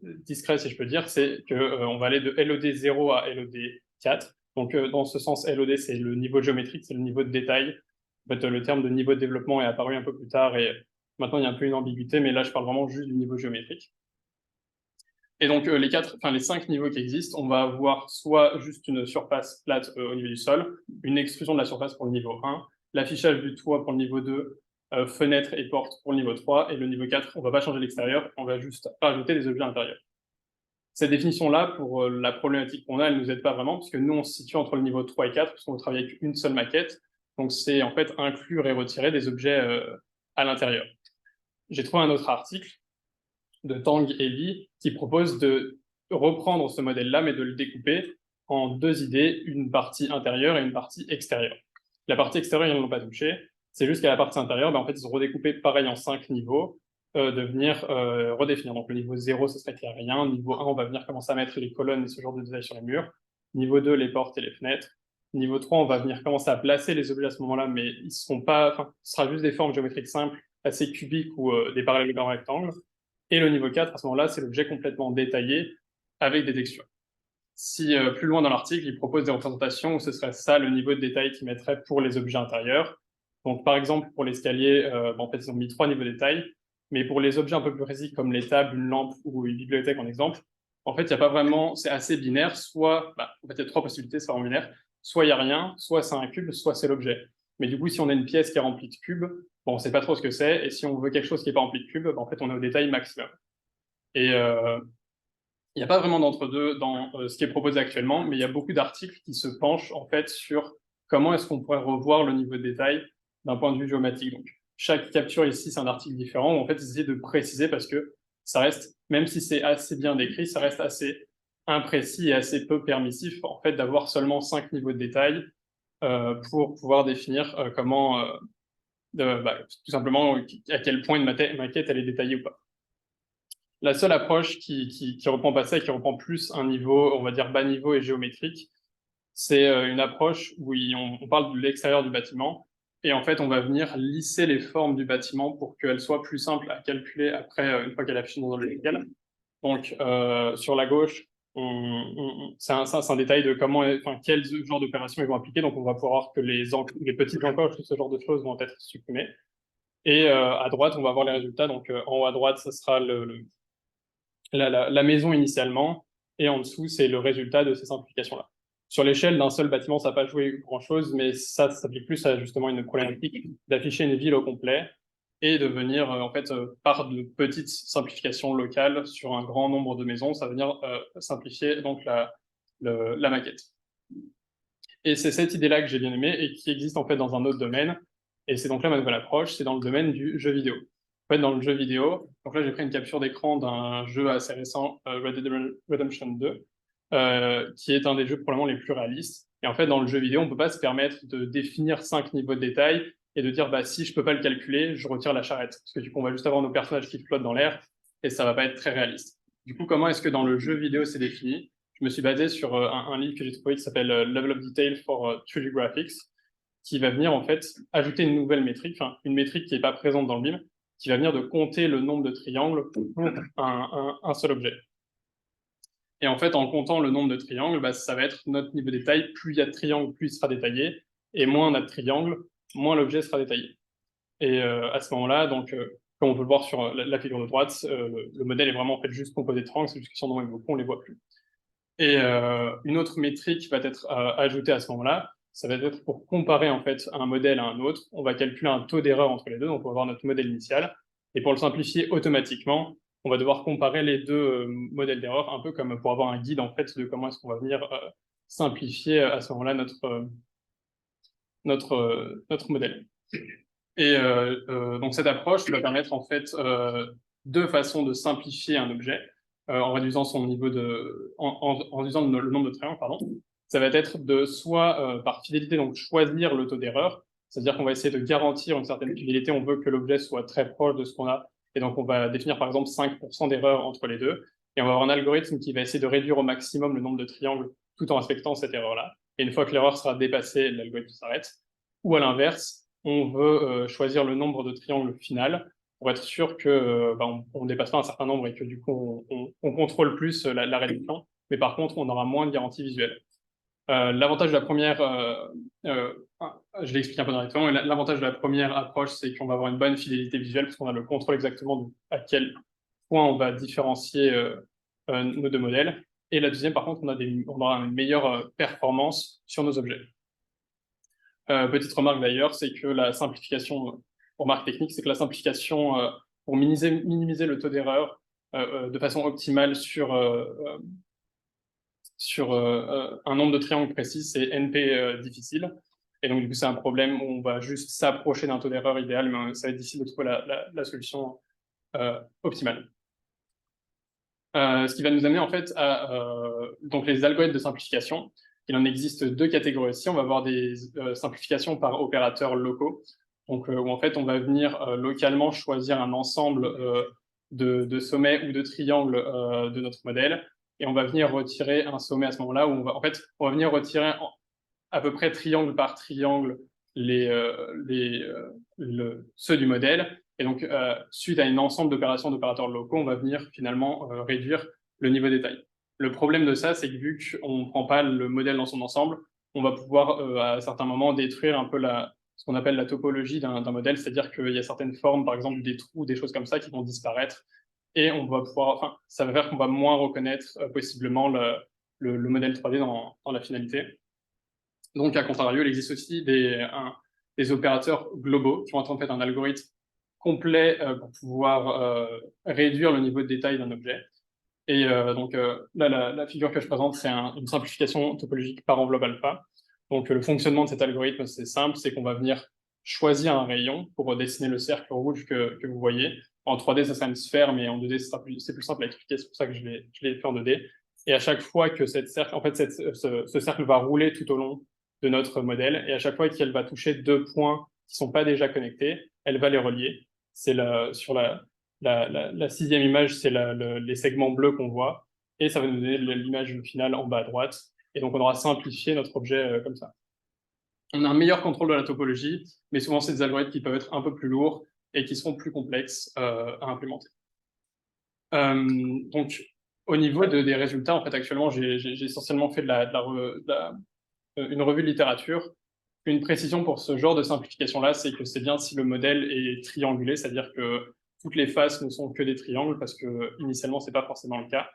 discrets, si je peux dire. C'est qu'on va aller de LOD 0 à LOD 4. Donc, dans ce sens, LOD, c'est le niveau géométrique, c'est le niveau de détail. En fait, le terme de niveau de développement est apparu un peu plus tard et maintenant, il y a un peu une ambiguïté, mais là, je parle vraiment juste du niveau géométrique. Et donc, les 5 niveaux qui existent, on va avoir soit juste une surface plate au niveau du sol, une extrusion de la surface pour le niveau 1, l'affichage du toit pour le niveau 2, fenêtres et portes pour le niveau 3, et le niveau 4, on va pas changer l'extérieur, on va juste rajouter des objets intérieurs. Cette définition-là, pour la problématique qu'on a, elle nous aide pas vraiment, puisque nous, on se situe entre le niveau 3 et 4, parce qu'on travaille avec une seule maquette, donc c'est en fait inclure et retirer des objets à l'intérieur. J'ai trouvé un autre article de Tang et Li qui propose de reprendre ce modèle-là, mais de le découper en deux idées, une partie intérieure et une partie extérieure. La partie extérieure, ils ne l'ont pas touché. C'est juste qu'à la partie intérieure, en fait, ils ont redécoupé pareil en 5 niveaux, de venir redéfinir. Donc, le niveau 0, ce serait qu'il n'y a rien. Niveau 1, on va venir commencer à mettre les colonnes et ce genre de détails sur les murs. Niveau 2, les portes et les fenêtres. Niveau 3, on va venir commencer à placer les objets à ce moment-là, mais ils seront pas, enfin, ce sera juste des formes géométriques simples, assez cubiques ou des parallélogrammes rectangles. Et le niveau 4, à ce moment-là, c'est l'objet complètement détaillé avec des textures. Si plus loin dans l'article, il propose des représentations où ce serait ça le niveau de détail qu'ils mettraient pour les objets intérieurs. Donc, par exemple, pour l'escalier, en fait, ils ont mis 3 niveaux de détail. Mais pour les objets un peu plus précis, comme les tables, une lampe ou une bibliothèque en exemple, en fait, il n'y a pas vraiment, c'est assez binaire. Soit, en fait, il y a 3 possibilités, c'est vraiment binaire. Soit il n'y a rien, soit c'est un cube, soit c'est l'objet. Mais du coup, si on a une pièce qui est remplie de cubes, bon, on ne sait pas trop ce que c'est. Et si on veut quelque chose qui n'est pas rempli de cubes, en fait, on est au détail maximum. Et il n'y a pas vraiment d'entre-deux dans ce qui est proposé actuellement, mais il y a beaucoup d'articles qui se penchent en fait sur comment est-ce qu'on pourrait revoir le niveau de détail d'un point de vue géomatique. Donc, chaque capture ici, c'est un article différent où en fait, ils essaient de préciser parce que ça reste, même si c'est assez bien décrit, ça reste assez imprécis et assez peu permissif en fait d'avoir seulement 5 niveaux de détail pour pouvoir définir comment, tout simplement, à quel point une maquette elle est détaillée ou pas. La seule approche qui reprend pas ça et qui reprend plus un niveau, on va dire bas niveau et géométrique, c'est une approche où on parle de l'extérieur du bâtiment et en fait on va venir lisser les formes du bâtiment pour qu'elles soient plus simples à calculer après une fois qu'elle est affichée dans le logiciel. Donc sur la gauche, c'est un détail de quel genre d'opération ils vont appliquer. Donc on va pouvoir voir que les petites encoches, ce genre de choses vont être supprimées. Et à droite, on va voir les résultats. Donc en haut à droite, ça sera la maison initialement, et en dessous, c'est le résultat de ces simplifications-là. Sur l'échelle d'un seul bâtiment, ça n'a pas joué grand-chose, mais ça s'applique plus à justement une problématique d'afficher une ville au complet et de venir, par de petites simplifications locales sur un grand nombre de maisons, ça va venir simplifier donc la maquette. Et c'est cette idée-là que j'ai bien aimée et qui existe en fait dans un autre domaine, et c'est donc là ma nouvelle approche, c'est dans le domaine du jeu vidéo. En fait, dans le jeu vidéo, donc là j'ai pris une capture d'écran d'un jeu assez récent, Red Dead Redemption 2, qui est un des jeux probablement les plus réalistes. Et en fait, dans le jeu vidéo, on ne peut pas se permettre de définir 5 niveaux de détail et de dire, si je ne peux pas le calculer, je retire la charrette. Parce que du coup, on va juste avoir nos personnages qui flottent dans l'air et ça ne va pas être très réaliste. Du coup, comment est-ce que dans le jeu vidéo c'est défini? Je me suis basé sur un livre que j'ai trouvé qui s'appelle Level of Detail for 3D Graphics, qui va venir en fait ajouter une nouvelle métrique, une métrique qui n'est pas présente dans le BIM, qui va venir de compter le nombre de triangles pour un seul objet. Et en fait, en comptant le nombre de triangles, bah, ça va être notre niveau de détail. Plus il y a de triangles, plus il sera détaillé. Et moins on a de triangles, moins l'objet sera détaillé. Et à ce moment-là, donc, comme on peut le voir sur la figure de droite, le modèle est vraiment en fait juste composé de triangles, c'est juste que si on en met beaucoup, on ne les voit plus. Et une autre métrique va être ajoutée à ce moment-là, ça va être pour comparer en fait un modèle à un autre, on va calculer un taux d'erreur entre les deux, donc on va avoir notre modèle initial, et pour le simplifier automatiquement, on va devoir comparer les deux modèles d'erreur, un peu comme pour avoir un guide en fait de comment est-ce qu'on va venir simplifier à ce moment-là notre modèle. Et donc cette approche va permettre en fait deux façons de simplifier un objet en réduisant son niveau en réduisant le nombre de triangles, pardon. Ça va être de soit par fidélité, donc choisir le taux d'erreur, c'est-à-dire qu'on va essayer de garantir une certaine fidélité, on veut que l'objet soit très proche de ce qu'on a, et donc on va définir par exemple 5% d'erreur entre les deux, et on va avoir un algorithme qui va essayer de réduire au maximum le nombre de triangles tout en respectant cette erreur-là. Et une fois que l'erreur sera dépassée, l'algorithme s'arrête. Ou à l'inverse, on veut choisir le nombre de triangles final pour être sûr que on ne dépasse pas un certain nombre et que du coup on contrôle plus la réduction, mais par contre on aura moins de garanties visuelles. L'avantage de la première, je l'ai expliqué un peu directement, l'avantage de la première approche, c'est qu'on va avoir une bonne fidélité visuelle parce qu'on a le contrôle exactement de à quel point on va différencier nos deux modèles. Et la deuxième, par contre, on aura une meilleure performance sur nos objets. Petite remarque d'ailleurs, c'est que la simplification, remarque technique, c'est que la simplification pour minimiser le taux d'erreur de façon optimale sur un nombre de triangles précis, c'est NP difficile. Et donc, du coup, c'est un problème où on va juste s'approcher d'un taux d'erreur idéal, mais ça va être difficile de trouver la solution optimale. Ce qui va nous amener en fait à donc les algorithmes de simplification. Il en existe deux catégories ici. On va avoir des simplifications par opérateurs locaux, donc où en fait on va venir localement choisir un ensemble de sommets ou de triangles de notre modèle, et on va venir retirer un sommet à ce moment-là où on va venir retirer à peu près triangle par triangle ceux du modèle. Et donc, suite à un ensemble d'opérations d'opérateurs locaux, on va venir finalement réduire le niveau de détail. Le problème de ça, c'est que vu qu'on ne prend pas le modèle dans son ensemble, on va pouvoir à certains moments détruire un peu ce qu'on appelle la topologie d'un modèle, c'est-à-dire qu'il y a certaines formes, par exemple des trous, des choses comme ça, qui vont disparaître. Et on va pouvoir, ça va faire qu'on va moins reconnaître possiblement le modèle 3D dans la finalité. Donc, à contrario, il existe aussi des opérateurs globaux qui vont être en fait un algorithme complet pour pouvoir réduire le niveau de détail d'un objet. Et donc là, la figure que je présente, c'est une simplification topologique par enveloppe alpha. Donc le fonctionnement de cet algorithme, c'est simple, c'est qu'on va venir choisir un rayon pour dessiner le cercle rouge que vous voyez. En 3D, ça sera une sphère, mais en 2D, c'est plus simple à expliquer, c'est pour ça que je l'ai fait en 2D. Et à chaque fois que ce cercle va rouler tout au long de notre modèle, et à chaque fois qu'elle va toucher deux points qui ne sont pas déjà connectés, elle va les relier. C'est sur la sixième image, c'est les segments bleus qu'on voit, et ça va nous donner l'image finale en bas à droite. Et donc, on aura simplifié notre objet comme ça. On a un meilleur contrôle de la topologie, mais souvent, c'est des algorithmes qui peuvent être un peu plus lourds et qui seront plus complexes à implémenter. Donc, au niveau des résultats, en fait, actuellement, j'ai essentiellement fait une revue de littérature. Une précision pour ce genre de simplification-là, c'est que c'est bien si le modèle est triangulé, c'est-à-dire que toutes les faces ne sont que des triangles, parce que initialement, c'est pas forcément le cas.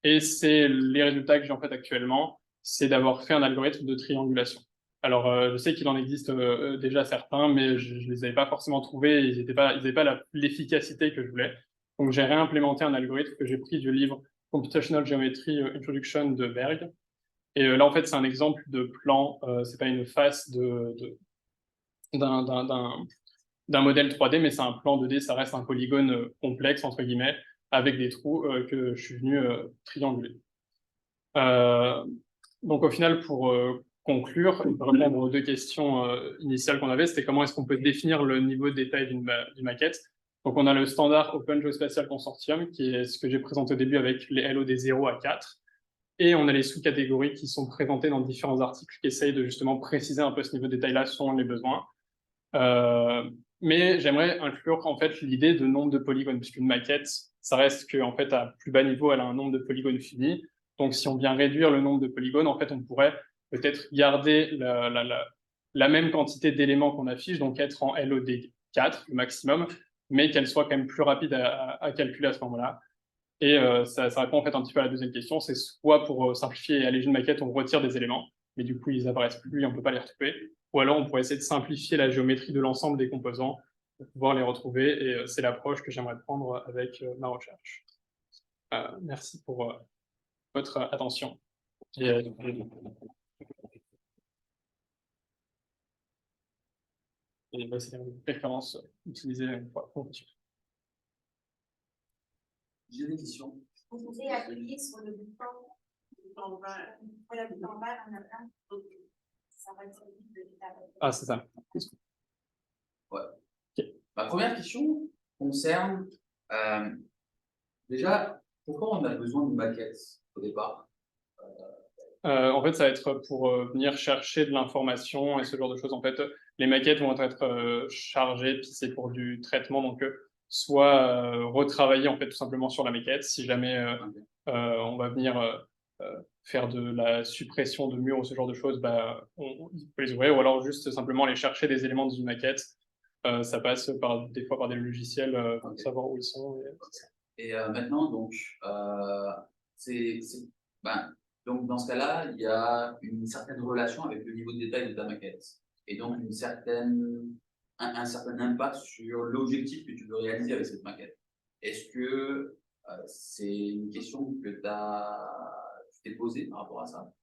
Et c'est les résultats que j'ai en fait actuellement, c'est d'avoir fait un algorithme de triangulation. Alors, je sais qu'il en existe déjà certains, mais je les avais pas forcément trouvés, ils n'avaient pas l'efficacité que je voulais. Donc, j'ai réimplémenté un algorithme que j'ai pris du livre Computational Geometry Introduction de Berg. Et là, en fait, c'est un exemple de plan, c'est pas une face d'un modèle 3D, mais c'est un plan 2D, ça reste un polygone complexe, entre guillemets, avec des trous que je suis venu trianguler. Donc au final, pour conclure, pour répondre aux deux questions initiales qu'on avait, c'était comment est-ce qu'on peut définir le niveau de détail d'une maquette. Donc on a le standard Open Geospatial Consortium, qui est ce que j'ai présenté au début avec les LO des 0 à 4. Et on a les sous-catégories qui sont présentées dans différents articles qui essayent de justement préciser un peu ce niveau de détail-là selon les besoins. mais j'aimerais inclure en fait l'idée de nombre de polygones, puisqu'une maquette, ça reste que en fait à plus bas niveau, elle a un nombre de polygones fini. Donc si on vient réduire le nombre de polygones, en fait, on pourrait peut-être garder la même quantité d'éléments qu'on affiche, donc être en LOD4 le maximum, mais qu'elle soit quand même plus rapide à calculer à ce moment-là. Et ça répond en fait un petit peu à la deuxième question, c'est soit pour simplifier et alléger une maquette, on retire des éléments, mais du coup ils apparaissent plus et on peut pas les retrouver, ou alors on pourrait essayer de simplifier la géométrie de l'ensemble des composants pour pouvoir les retrouver, et c'est l'approche que j'aimerais prendre avec ma recherche. Merci pour votre attention. Et c'est une référence utilisée pour la présentation. J'ai des questions. Vous pouvez appuyer sur le bouton vert. Le bouton vert en avant. Ça va être de l'étape. Ah, c'est ça. Ouais. Okay. Ma première question concerne déjà pourquoi on a besoin d'une maquette au départ. En fait, ça va être pour venir chercher de l'information et ce genre de choses. En fait, les maquettes vont être chargées, puis c'est pour du traitement, donc soit retravailler en fait tout simplement sur la maquette, si jamais on va venir faire de la suppression de murs ou ce genre de choses, bah, on peut les ouvrir, ou alors juste simplement aller chercher des éléments dans une maquette. Ça passe des fois par des logiciels pour savoir où ils sont. Et maintenant, donc, donc, dans ce cas-là, il y a une certaine relation avec le niveau de détail de ta maquette. Et donc, un certain impact sur l'objectif que tu veux réaliser avec cette maquette. Est-ce que c'est une question que tu t'es posée par rapport à ça?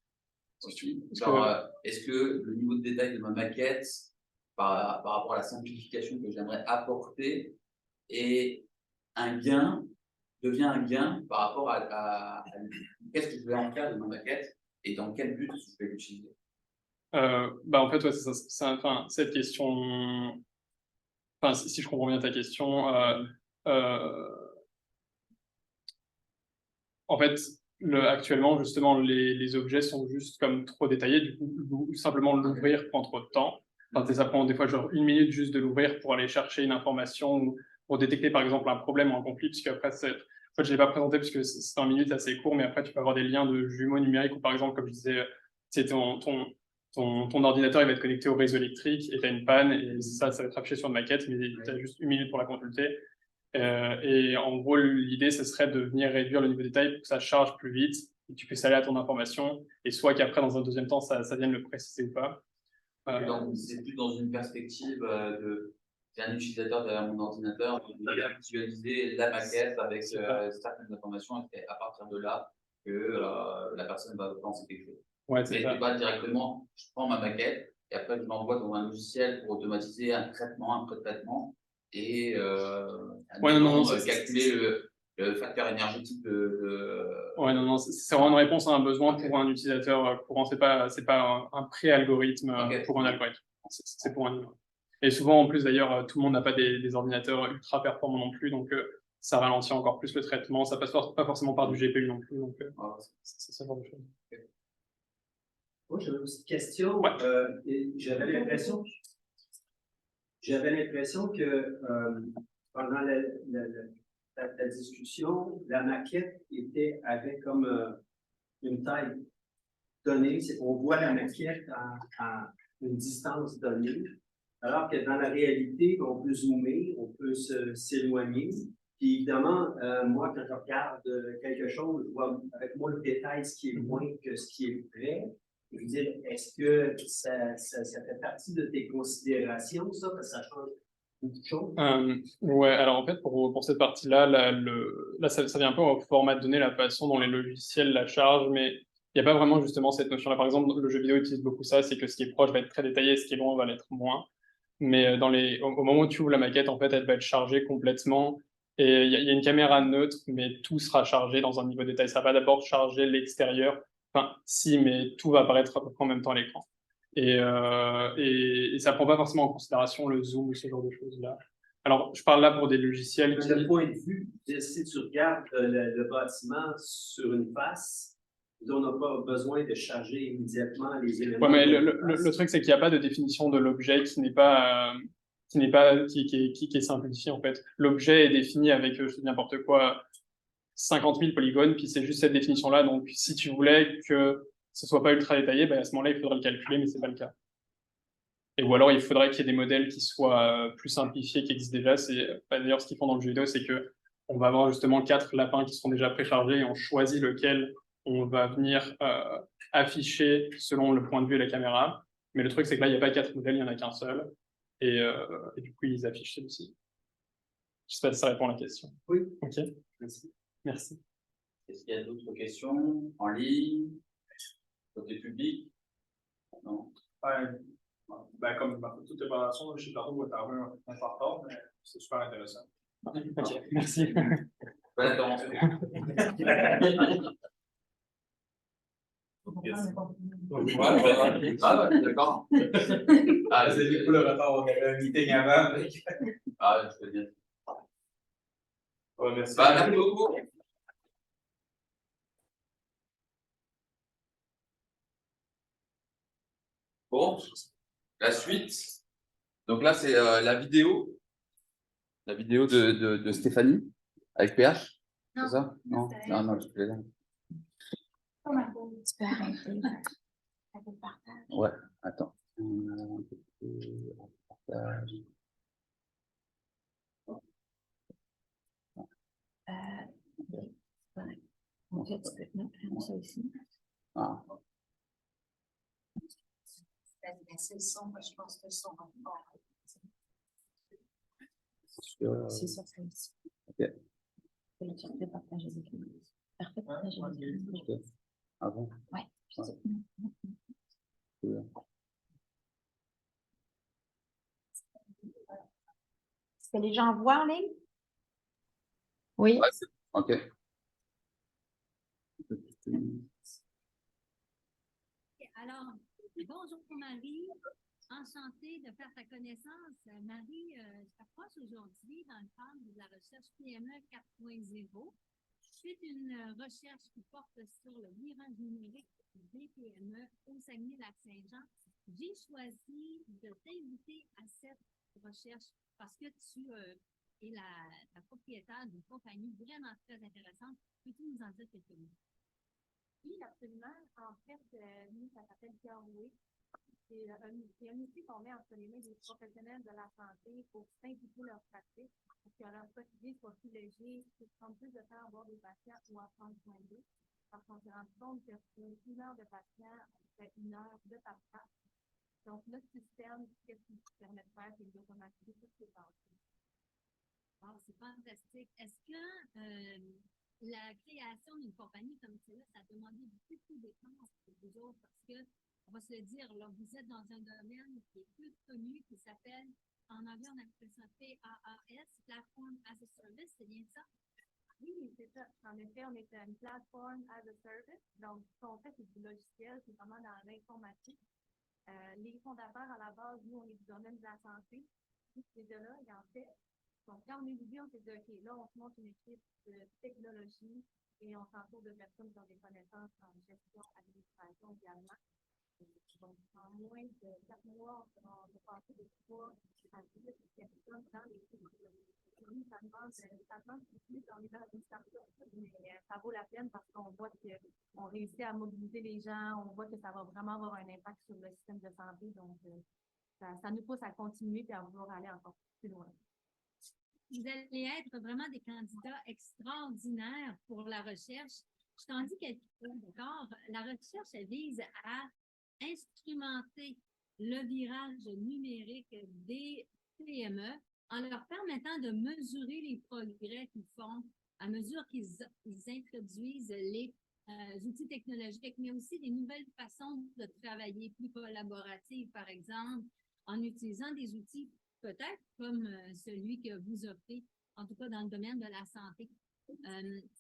Est-ce que le niveau de détail de ma maquette, par rapport à la simplification que j'aimerais apporter, devient un gain par rapport à qu'est-ce que je vais en faire de ma maquette et dans quel but je vais l'utiliser? En fait, ouais, cette question, si je comprends bien ta question, en fait, actuellement, justement, les objets sont juste comme trop détaillés, du coup, simplement l'ouvrir prend trop de temps. Ça prend des fois genre 1 minute juste de l'ouvrir pour aller chercher une information ou pour détecter par exemple un problème ou un conflit, puisque après, en fait, je ne l'ai pas présenté parce que c'est 1 minute assez court, mais après, tu peux avoir des liens de jumeaux numériques ou par exemple, comme je disais, c'est ton ordinateur il va être connecté au réseau électrique et tu as une panne et ça va être affiché sur une maquette, mais tu as juste 1 minute pour la consulter. Et en gros, l'idée, ce serait de venir réduire le niveau de détail pour que ça charge plus vite et que tu puisses aller à ton information, et soit qu'après, dans un deuxième temps, ça vienne le préciser ou pas. Donc, c'est plus dans une perspective j'ai un utilisateur derrière mon ordinateur, de visualiser la maquette avec certaines informations, et à partir de là, que la personne va penser quelque chose. Ouais, c'est ça. Pas directement, je prends ma maquette et après je l'envoie dans un logiciel pour automatiser un pré-traitement et calculer le facteur énergétique Ouais, non, c'est vraiment une réponse à un besoin pour un utilisateur courant. C'est pas un pré-algorithme pour un algorithme. C'est pour un humain. Et souvent, en plus, d'ailleurs, tout le monde n'a pas des ordinateurs ultra performants non plus, donc ça ralentit encore plus le traitement. Ça passe pas forcément par du GPU non plus, donc c'est ce genre de choses. Moi, j'avais aussi une question. Ouais. J'avais l'impression que pendant la discussion, la maquette avait comme une taille donnée. On voit la maquette à une distance donnée, alors que dans la réalité, on peut zoomer, on peut s'éloigner. Puis évidemment, moi, quand je regarde quelque chose, je vois avec moi le détail, ce qui est loin que ce qui est près. Je veux dire, est-ce que ça fait partie de tes considérations, ça, que ça change beaucoup de choses? Ouais, alors en fait, pour cette partie-là, là ça vient un peu au format de données, la façon dont les logiciels la chargent, mais il n'y a pas vraiment justement cette notion-là. Par exemple, le jeu vidéo utilise beaucoup ça, c'est que ce qui est proche va être très détaillé, ce qui est loin va l'être moins. Mais au moment où tu ouvres la maquette, en fait, elle va être chargée complètement. Et il y a une caméra neutre, mais tout sera chargé dans un niveau de détail. Ça va d'abord charger l'extérieur. Enfin, si, mais tout va apparaître à peu près en même temps à l'écran. Et ça ne prend pas forcément en considération le zoom ou ce genre de choses-là. Alors, je parle là pour des logiciels qui... De point de vue, si tu regardes le bâtiment sur une face, on n'a pas besoin de charger immédiatement les éléments. Ouais, mais le truc, c'est qu'il n'y a pas de définition de l'objet qui n'est pas qui est simplifié en fait. L'objet est défini avec, je dis n'importe quoi, 50 000 polygones, puis c'est juste cette définition-là. Donc, si tu voulais que ce soit pas ultra détaillé, à ce moment-là, il faudrait le calculer, mais c'est pas le cas. Et ou alors, il faudrait qu'il y ait des modèles qui soient plus simplifiés, qui existent déjà. C'est d'ailleurs ce qu'ils font dans le jeu vidéo, c'est que on va avoir justement 4 lapins qui seront déjà préchargés et on choisit lequel on va venir afficher selon le point de vue et la caméra. Mais le truc, c'est que là, il n'y a pas 4 modèles, il n'y en a qu'un seul. Et du coup, ils affichent celui-ci. Je ne sais pas si ça répond à la question. Oui. Ok. Merci. Merci. Est-ce qu'il y a d'autres questions en ligne, côté public? Non. Comme toute préparation, je suis partout où tu as un parcours, mais c'est super intéressant. Ok, merci. Bonne intervention. D'accord. Ah, C'est du coup le retard, on avait un meeting avant. Ah, je peux dire. Ouais, merci. Merci beaucoup. Bon, la suite. Donc là, c'est la vidéo de Stéphanie avec PH. C'est ça? Non, non, je plaisante. Tu peux arrêter avec le partage. Ouais, attends. Partage. En fait, tu peux mettre ça ici. Ah. C'est le son, moi je pense que le son va fort. C'est ça, c'est ici. Ok. Et là, tu peux partager avec nous. Parfait, partager avec nous. Ah bon? Ouais. Est-ce que les gens voient en ligne? Oui. Ouais, ok. Alors, bonjour Marie, enchantée de faire ta connaissance. Marie, je t'approche aujourd'hui dans le cadre de la recherche PME 4.0. C'est une recherche qui porte sur le virage numérique des PME au Saguenay-Lac-Saint-Jean. J'ai choisi de t'inviter à cette recherche parce que tu es la propriétaire d'une compagnie vraiment très intéressante. Peux-tu nous en dire quelques mots? Oui, absolument. En fait, nous, ça s'appelle Carway. C'est un outil qu'on met entre les mains des professionnels de la santé pour simplifier leur pratique, pour que leur quotidien soit plus léger, pour prendre plus de temps à voir des patients ou à prendre soin d'eux. Parce qu'on s'est rendu compte que pour 1 heure de patient, on fait 1 heure de paperasse. Donc, notre système, qu'est-ce qui nous permet de faire, c'est d'automatiser toutes ces tâches. Oh, c'est fantastique. Est-ce que la création d'une compagnie comme celle-là, ça a demandé beaucoup d'efforts pour vous autres? Parce que, on va se le dire, là, vous êtes dans un domaine qui est plus connu, qui s'appelle, en anglais, on appelle ça PaaS, Platform as a Service, c'est bien ça? Oui, c'est ça. En effet, on est une plateforme as a service. Donc, ce qu'on fait, c'est du logiciel, c'est vraiment dans l'informatique. Les fondateurs, à la base, nous, on est du domaine de la santé. Tous ces deux-là, ils en fait. Donc, quand on est venu, on s'est dit, OK, là, on se monte une équipe de technologie et on s'entoure de personnes qui ont des connaissances en gestion, administration également. Donc, en moins de 4 mois, on a passé de 3 à 10 personnes dans les technologies. Ça demande plus dans les start-up, mais ça vaut la peine parce qu'on voit qu'on réussit à mobiliser les gens, on voit que ça va vraiment avoir un impact sur le système de santé. Donc, ça nous pousse à continuer et à vouloir aller encore plus loin. Vous allez être vraiment des candidats extraordinaires pour la recherche. Je t'en dis quelque chose, d'accord? La recherche, elle vise à instrumenter le virage numérique des PME en leur permettant de mesurer les progrès qu'ils font à mesure qu'ils introduisent les outils technologiques, mais aussi des nouvelles façons de travailler plus collaboratives, par exemple, en utilisant des outils peut-être comme celui que vous offrez, en tout cas dans le domaine de la santé.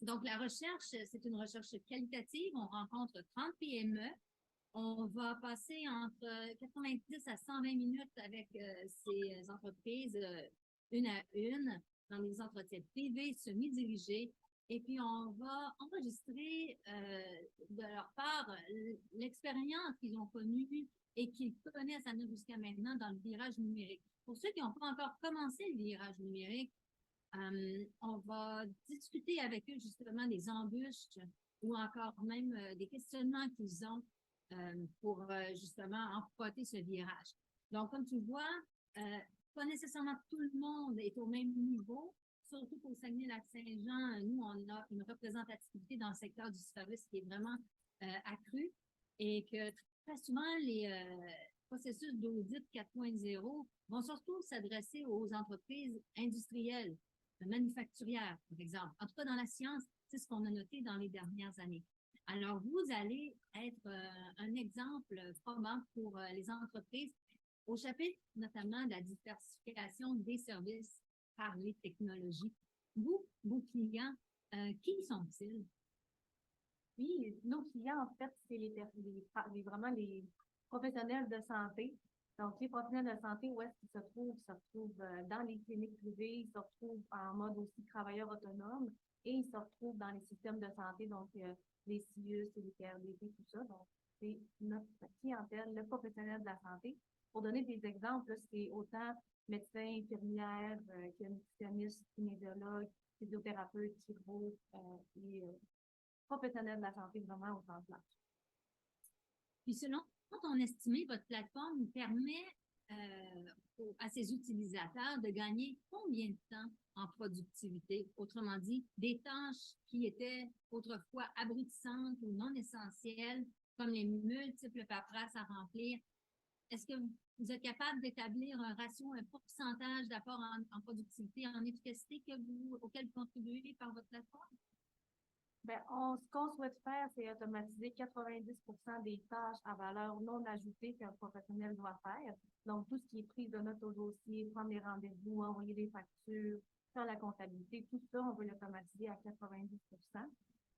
Donc, la recherche, c'est une recherche qualitative. On rencontre 30 PME. On va passer entre 90 à 120 minutes avec ces entreprises, une à une, dans des entretiens privés, semi-dirigés. Et puis, on va enregistrer de leur part l'expérience qu'ils ont connue et qu'ils connaissent jusqu'à maintenant dans le virage numérique. pour ceux qui n'ont pas encore commencé le virage numérique, on va discuter avec eux justement des embûches ou encore même des questionnements qu'ils ont pour justement emprunter ce virage. Donc, comme tu vois, pas nécessairement tout le monde est au même niveau, surtout qu'au Saguenay-Lac-Saint-Jean, nous, on a une représentativité dans le secteur du service qui est vraiment accrue et que très souvent, les processus d'audit 4.0 vont surtout s'adresser aux entreprises industrielles, manufacturières, par exemple. En tout cas, dans la science, c'est ce qu'on a noté dans les dernières années. Alors, vous allez être un exemple probant pour les entreprises au chapitre notamment de la diversification des services par les technologies. Vous, vos clients, qui sont-ils? Oui, nos clients, en fait, c'est vraiment les professionnels de santé. Donc, les professionnels de santé, où est-ce qu'ils se trouvent? Ils se retrouvent dans les cliniques privées, ils se retrouvent en mode aussi travailleurs autonomes et ils se retrouvent dans les systèmes de santé, donc les CIUS et les PRDP, tout ça. Donc, c'est notre clientèle, le professionnel de la santé. Pour donner des exemples, c'est autant médecins, infirmières, que nutritionnistes, kinésiologues, physiothérapeutes, chirurgiens et professionnels de la santé vraiment au sens large. Puis selon ton estimé, votre plateforme permet à ses utilisateurs de gagner combien de temps en productivité? Autrement dit, des tâches qui étaient autrefois abrutissantes ou non essentielles, comme les multiples paperasses à remplir. Est-ce que vous êtes capable d'établir un ratio, un pourcentage d'apport en productivité, en efficacité auquel vous contribuez par votre plateforme? Ben, ce qu'on souhaite faire, c'est automatiser 90% des tâches à valeur non ajoutée qu'un professionnel doit faire. Donc, tout ce qui est prise de notes au dossier, prendre des rendez-vous, envoyer des factures, faire la comptabilité, tout ça, on veut l'automatiser à 90%.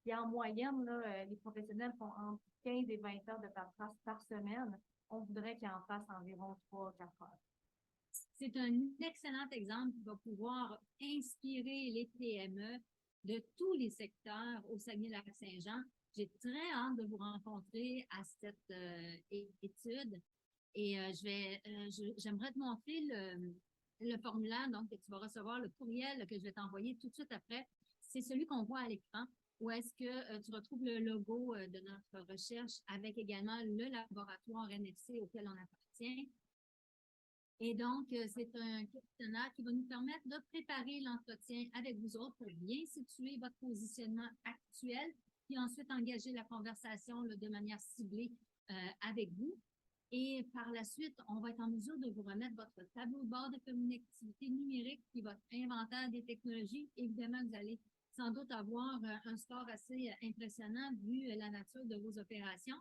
Et en moyenne, là, les professionnels font entre 15 et 20 heures de paperasse par semaine. On voudrait qu'ils en fassent environ 3-4 heures. C'est un excellent exemple qui va pouvoir inspirer les PME de tous les secteurs au Saguenay-Lac-Saint-Jean. J'ai très hâte de vous rencontrer à cette étude et j'aimerais te montrer le formulaire donc, que tu vas recevoir, le courriel que je vais t'envoyer tout de suite après. C'est celui qu'on voit à l'écran où est-ce que tu retrouves le logo de notre recherche avec également le laboratoire NFC auquel on appartient. Et donc, c'est un questionnaire qui va nous permettre de préparer l'entretien avec vous autres pour bien situer votre positionnement actuel, puis ensuite engager la conversation là, de manière ciblée avec vous. Et par la suite, on va être en mesure de vous remettre votre tableau de bord de connectivité numérique puis votre inventaire des technologies. Évidemment, vous allez sans doute avoir un score assez impressionnant vu la nature de vos opérations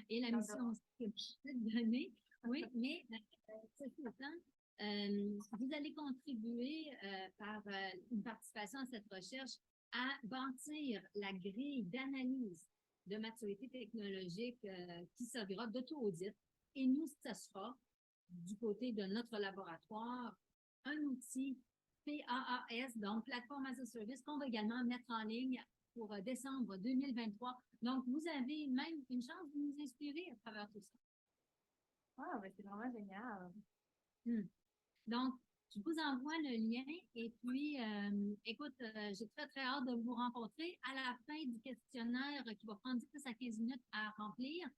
et la mission aussi que vous donnez. Oui, mais ceci étant, vous allez contribuer par une participation à cette recherche à bâtir la grille d'analyse de maturité technologique qui servira d'auto-audit. Et nous, ce sera, du côté de notre laboratoire, un outil PAAS, donc Plateforme as a Service, qu'on va également mettre en ligne pour décembre 2023. Donc, vous avez même une chance de nous inspirer à travers tout ça. Ah, ben c'est vraiment génial. Donc, je vous envoie le lien et puis, écoute, j'ai très, très hâte de vous rencontrer. À la fin du questionnaire qui va prendre 10 à 15 minutes à remplir,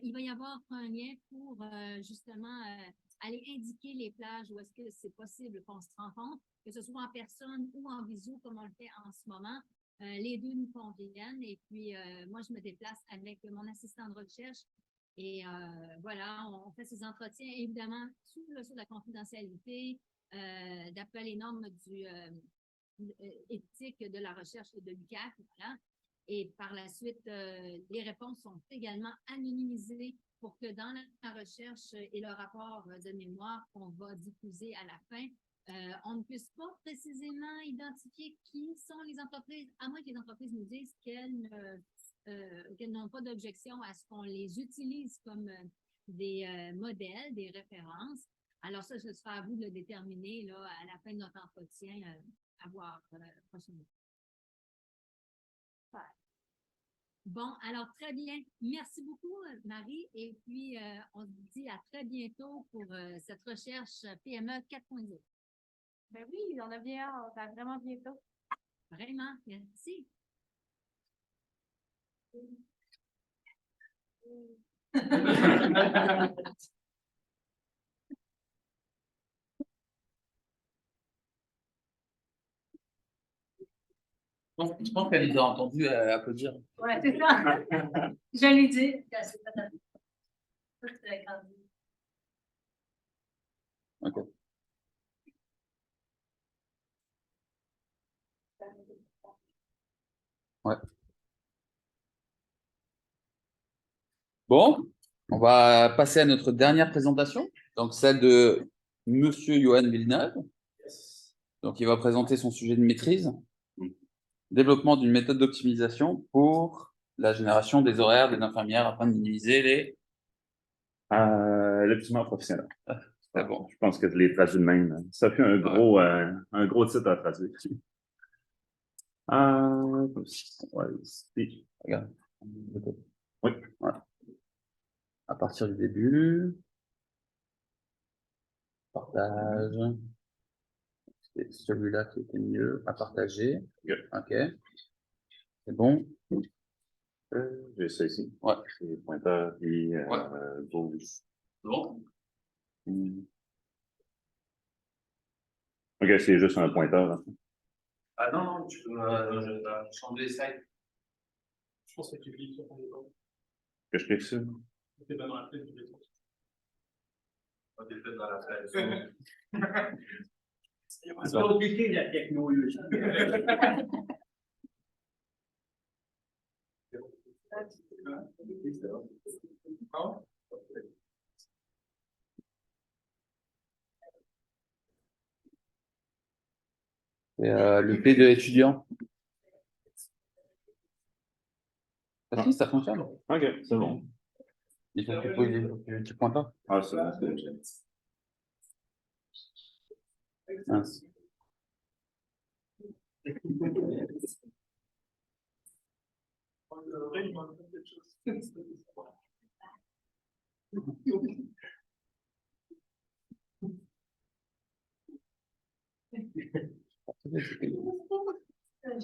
il va y avoir un lien pour justement aller indiquer les plages où est-ce que c'est possible qu'on se rencontre, que ce soit en personne ou en visio comme on le fait en ce moment. Les deux nous conviennent et puis moi, je me déplace avec mon assistant de recherche et voilà, on fait ces entretiens évidemment sous la confidentialité, d'après les normes du éthique de la recherche de l'UQAC, voilà. Et par la suite, les réponses sont également anonymisées pour que dans la recherche et le rapport de mémoire qu'on va diffuser à la fin, on ne puisse pas précisément identifier qui sont les entreprises, à moins que les entreprises nous disent qu'elles n'ont pas d'objection à ce qu'on les utilise comme des modèles, des références. Alors ça, ce sera à vous de le déterminer là, à la fin de notre entretien à voir prochainement. Bon, alors très bien. Merci beaucoup, Marie. Et puis, on se dit à très bientôt pour cette recherche PME 4.0. Ben oui, on a bien hâte, à vraiment bientôt. Vraiment, merci. Je pense qu'elle les a entendus applaudir. Ouais, c'est ça. Je l'ai dit. Ok. Ouais. Bon, on va passer à notre dernière présentation, donc celle de Monsieur Johan Villeneuve. Donc, il va présenter son sujet de maîtrise, développement d'une méthode d'optimisation pour la génération des horaires des infirmières afin de minimiser les... L'épuisement professionnel. C'est bon. Je pense que je l'ai traduit de même. Ça fait un gros titre à traduire. Ouais, ici. Regarde. Oui. Voilà. À partir du début. Partage. C'est celui-là qui était mieux à partager. Ok. C'est bon. J'ai ça ici. Ouais. C'est le pointeur et gauche. C'est bon. Ok, c'est juste un pointeur. Là. Ah non, tu peux changer les slides. Je pense que tu cliques sur ton écran. Que je clique sur. T'es pas dans la fenêtre, tu les trouves. T'es peut-être dans la fenêtre. C'est compliqué la technologie. Et le P de étudiant. Ça fonctionne. Ok, c'est bon. Il faut que tu pointes pas. Ah, c'est bon, c'est bon. Mince. J'ai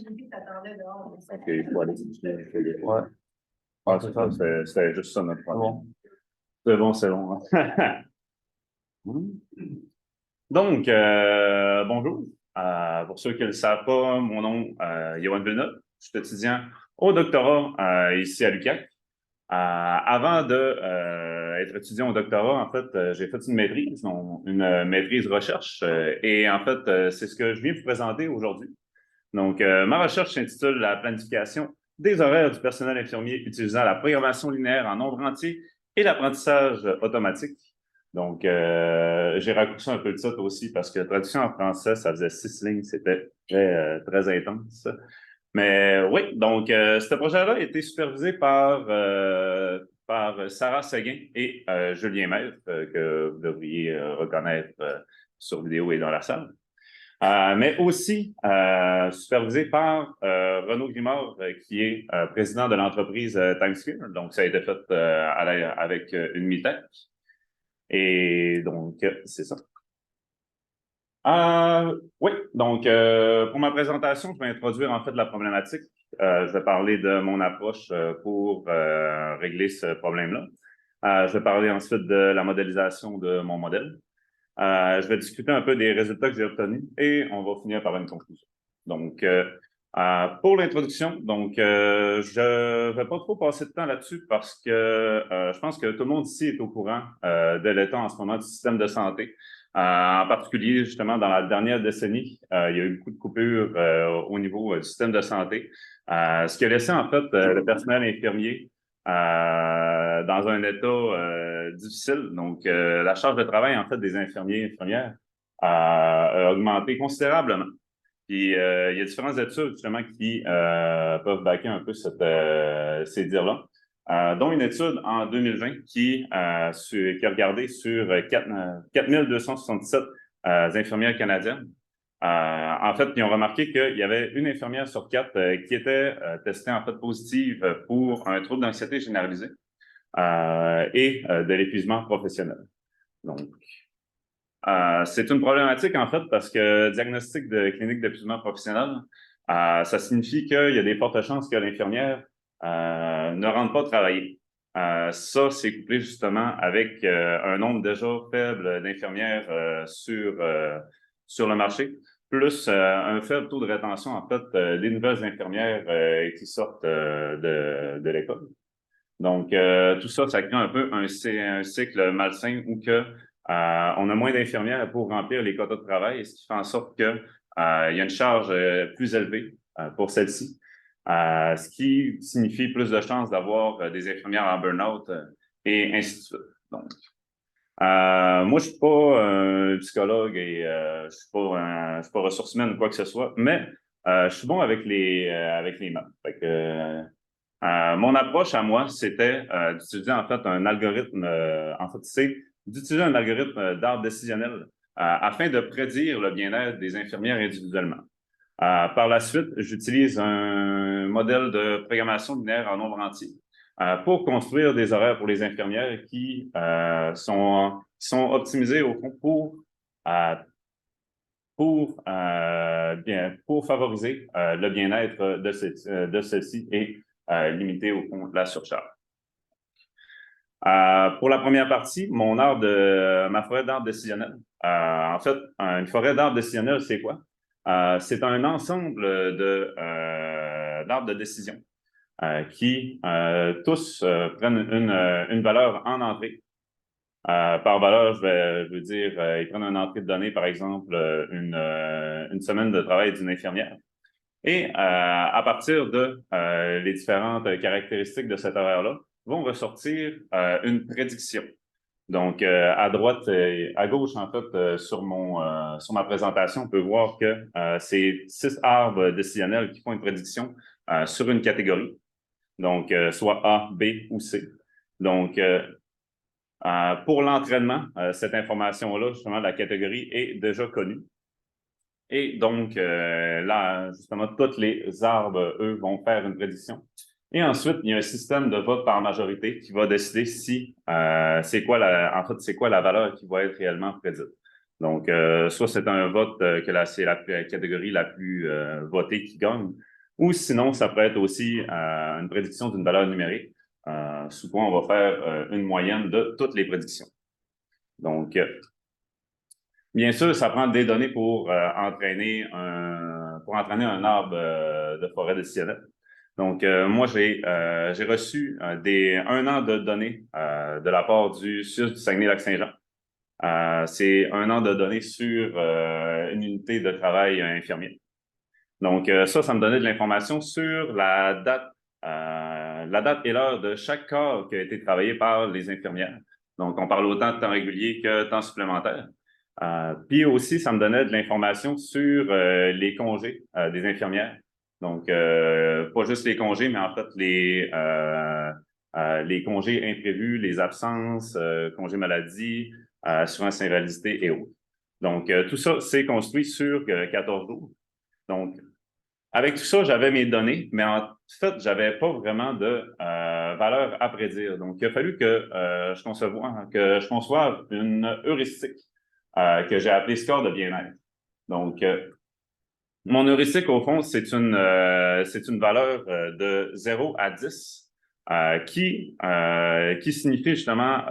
vu que t'attendais dehors. Ok, il faut aller chercher. Ouais. Ah, c'est ça, c'était juste ça notre problème. Bon. C'est bon. Donc, bonjour. Pour ceux qui ne le savent pas, mon nom est Johan Villeneuve. Je suis étudiant au doctorat ici à l'UQAC. Avant d'être étudiant au doctorat, en fait, j'ai fait une maîtrise, une maîtrise recherche. Et en fait, c'est ce que je viens vous présenter aujourd'hui. Donc, ma recherche s'intitule « La planification des horaires du personnel infirmier utilisant la programmation linéaire en nombre entier et l'apprentissage automatique ». Donc, j'ai raccourci un peu le titre aussi parce que la traduction en français, ça faisait 6 lignes, c'était très intense. Mais oui, donc, ce projet-là a été supervisé par Sarah Seguin et Julien Maître, que vous devriez reconnaître sur vidéo et dans la salle. Mais aussi supervisé par Renaud Grimard, qui est président de l'entreprise Timescale. Donc, ça a été fait avec une MITEC. Et donc, c'est ça. Oui, donc, pour ma présentation, je vais introduire en fait la problématique. Je vais parler de mon approche pour régler ce problème-là. Je vais parler ensuite de la modélisation de mon modèle. Je vais discuter un peu des résultats que j'ai obtenus et on va finir par une conclusion. Donc, pour l'introduction, donc, je ne vais pas trop passer de temps là-dessus parce que je pense que tout le monde ici est au courant de l'état en ce moment du système de santé. En particulier, justement, dans la dernière décennie, il y a eu beaucoup de coupures au niveau du système de santé, ce qui a laissé, en fait, le personnel infirmier dans un état difficile. Donc, la charge de travail, en fait, des infirmiers et infirmières a augmenté considérablement. Puis, il y a différentes études, justement, qui peuvent backer un peu ces dires-là, dont une étude en 2020 qui a regardé sur 4277 infirmières canadiennes. En fait, ils ont remarqué qu'il y avait une infirmière sur 4 qui était testée en fait positive pour un trouble d'anxiété généralisée et de l'épuisement professionnel. Donc, c'est une problématique en fait parce que diagnostic de clinique d'épuisement professionnel, ça signifie qu'il y a des fortes chances que l'infirmière ne rentre pas travailler. Ça, c'est couplé justement avec un nombre déjà faible d'infirmières sur le marché, plus un faible taux de rétention en fait des nouvelles infirmières qui sortent de l'école. Donc, tout ça, ça crée un peu un cycle malsain où que on a moins d'infirmières pour remplir les quotas de travail, ce qui fait en sorte que il y a une charge plus élevée pour celle-ci, ce qui signifie plus de chances d'avoir des infirmières en burn-out et ainsi de suite. Donc, moi, je suis pas un psychologue et je suis pas ressources humaines ou quoi que ce soit, mais je suis bon avec les maths. Fait que, mon approche à moi, c'était d'utiliser en fait un algorithme, c'est d'utiliser un algorithme d'arbre décisionnel afin de prédire le bien-être des infirmières individuellement. Par la suite, j'utilise un modèle de programmation binaire en nombre entier pour construire des horaires pour les infirmières qui sont optimisés au fond pour favoriser le bien-être de celle-ci et limiter au fond la surcharge. Pour la première partie, ma forêt d'arbres décisionnels. En fait, une forêt d'arbres décisionnels, c'est quoi? C'est un ensemble d'arbres de décision qui tous prennent une valeur en entrée. Par valeur, je veux dire, ils prennent une entrée de données, par exemple, une semaine de travail d'une infirmière. Et à partir de les différentes caractéristiques de cet horaire-là, vont ressortir une prédiction. Donc, à droite et à gauche, en fait, sur ma présentation, on peut voir que c'est 6 arbres décisionnels qui font une prédiction sur une catégorie. Donc, soit A, B ou C. Donc, pour l'entraînement, cette information-là, justement, la catégorie est déjà connue. Et donc, là, justement, tous les arbres, eux, vont faire une prédiction. Et ensuite, il y a un système de vote par majorité qui va décider si c'est quoi la valeur qui va être réellement prédite. Donc, soit c'est un vote que c'est la catégorie la plus votée qui gagne, ou sinon, ça peut être aussi une prédiction d'une valeur numérique, sous quoi on va faire une moyenne de toutes les prédictions. Donc, bien sûr, ça prend des données pour entraîner un arbre de forêt décisionnelle. Donc, moi, j'ai reçu 1 an de données de la part du CIUSS du Saguenay-Lac-Saint-Jean. C'est 1 an de données sur une unité de travail infirmier. Donc, ça me donnait de l'information sur la date et l'heure de chaque corps qui a été travaillé par les infirmières. Donc, on parle autant de temps régulier que temps supplémentaire. Puis aussi, ça me donnait de l'information sur les congés des infirmières. Donc, pas juste les congés, mais en fait les congés imprévus, les absences, congés maladie, assurance invalidité et autres. Donc, tout ça, c'est construit sur 14 jours. Donc, avec tout ça, j'avais mes données, mais en fait, j'avais pas vraiment de valeur à prédire. Donc, il a fallu que je conçoive une heuristique que j'ai appelée score de bien-être. Donc, mon heuristique, au fond, c'est une valeur de 0 à 10 qui signifie justement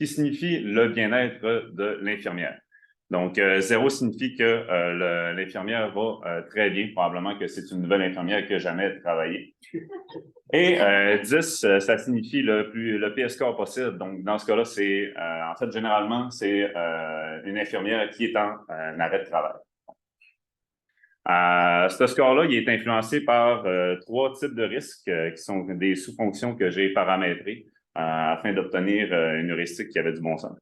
qui signifie le bien-être de l'infirmière. Donc, 0 signifie que l'infirmière va très bien, probablement que c'est une nouvelle infirmière qui n'a jamais travaillé. Et 10, ça signifie le pire score possible. Donc, dans ce cas-là, en fait, généralement, c'est une infirmière qui est en arrêt de travail. Ce score-là, il est influencé par 3 types de risques qui sont des sous-fonctions que j'ai paramétrées afin d'obtenir une heuristique qui avait du bon sens.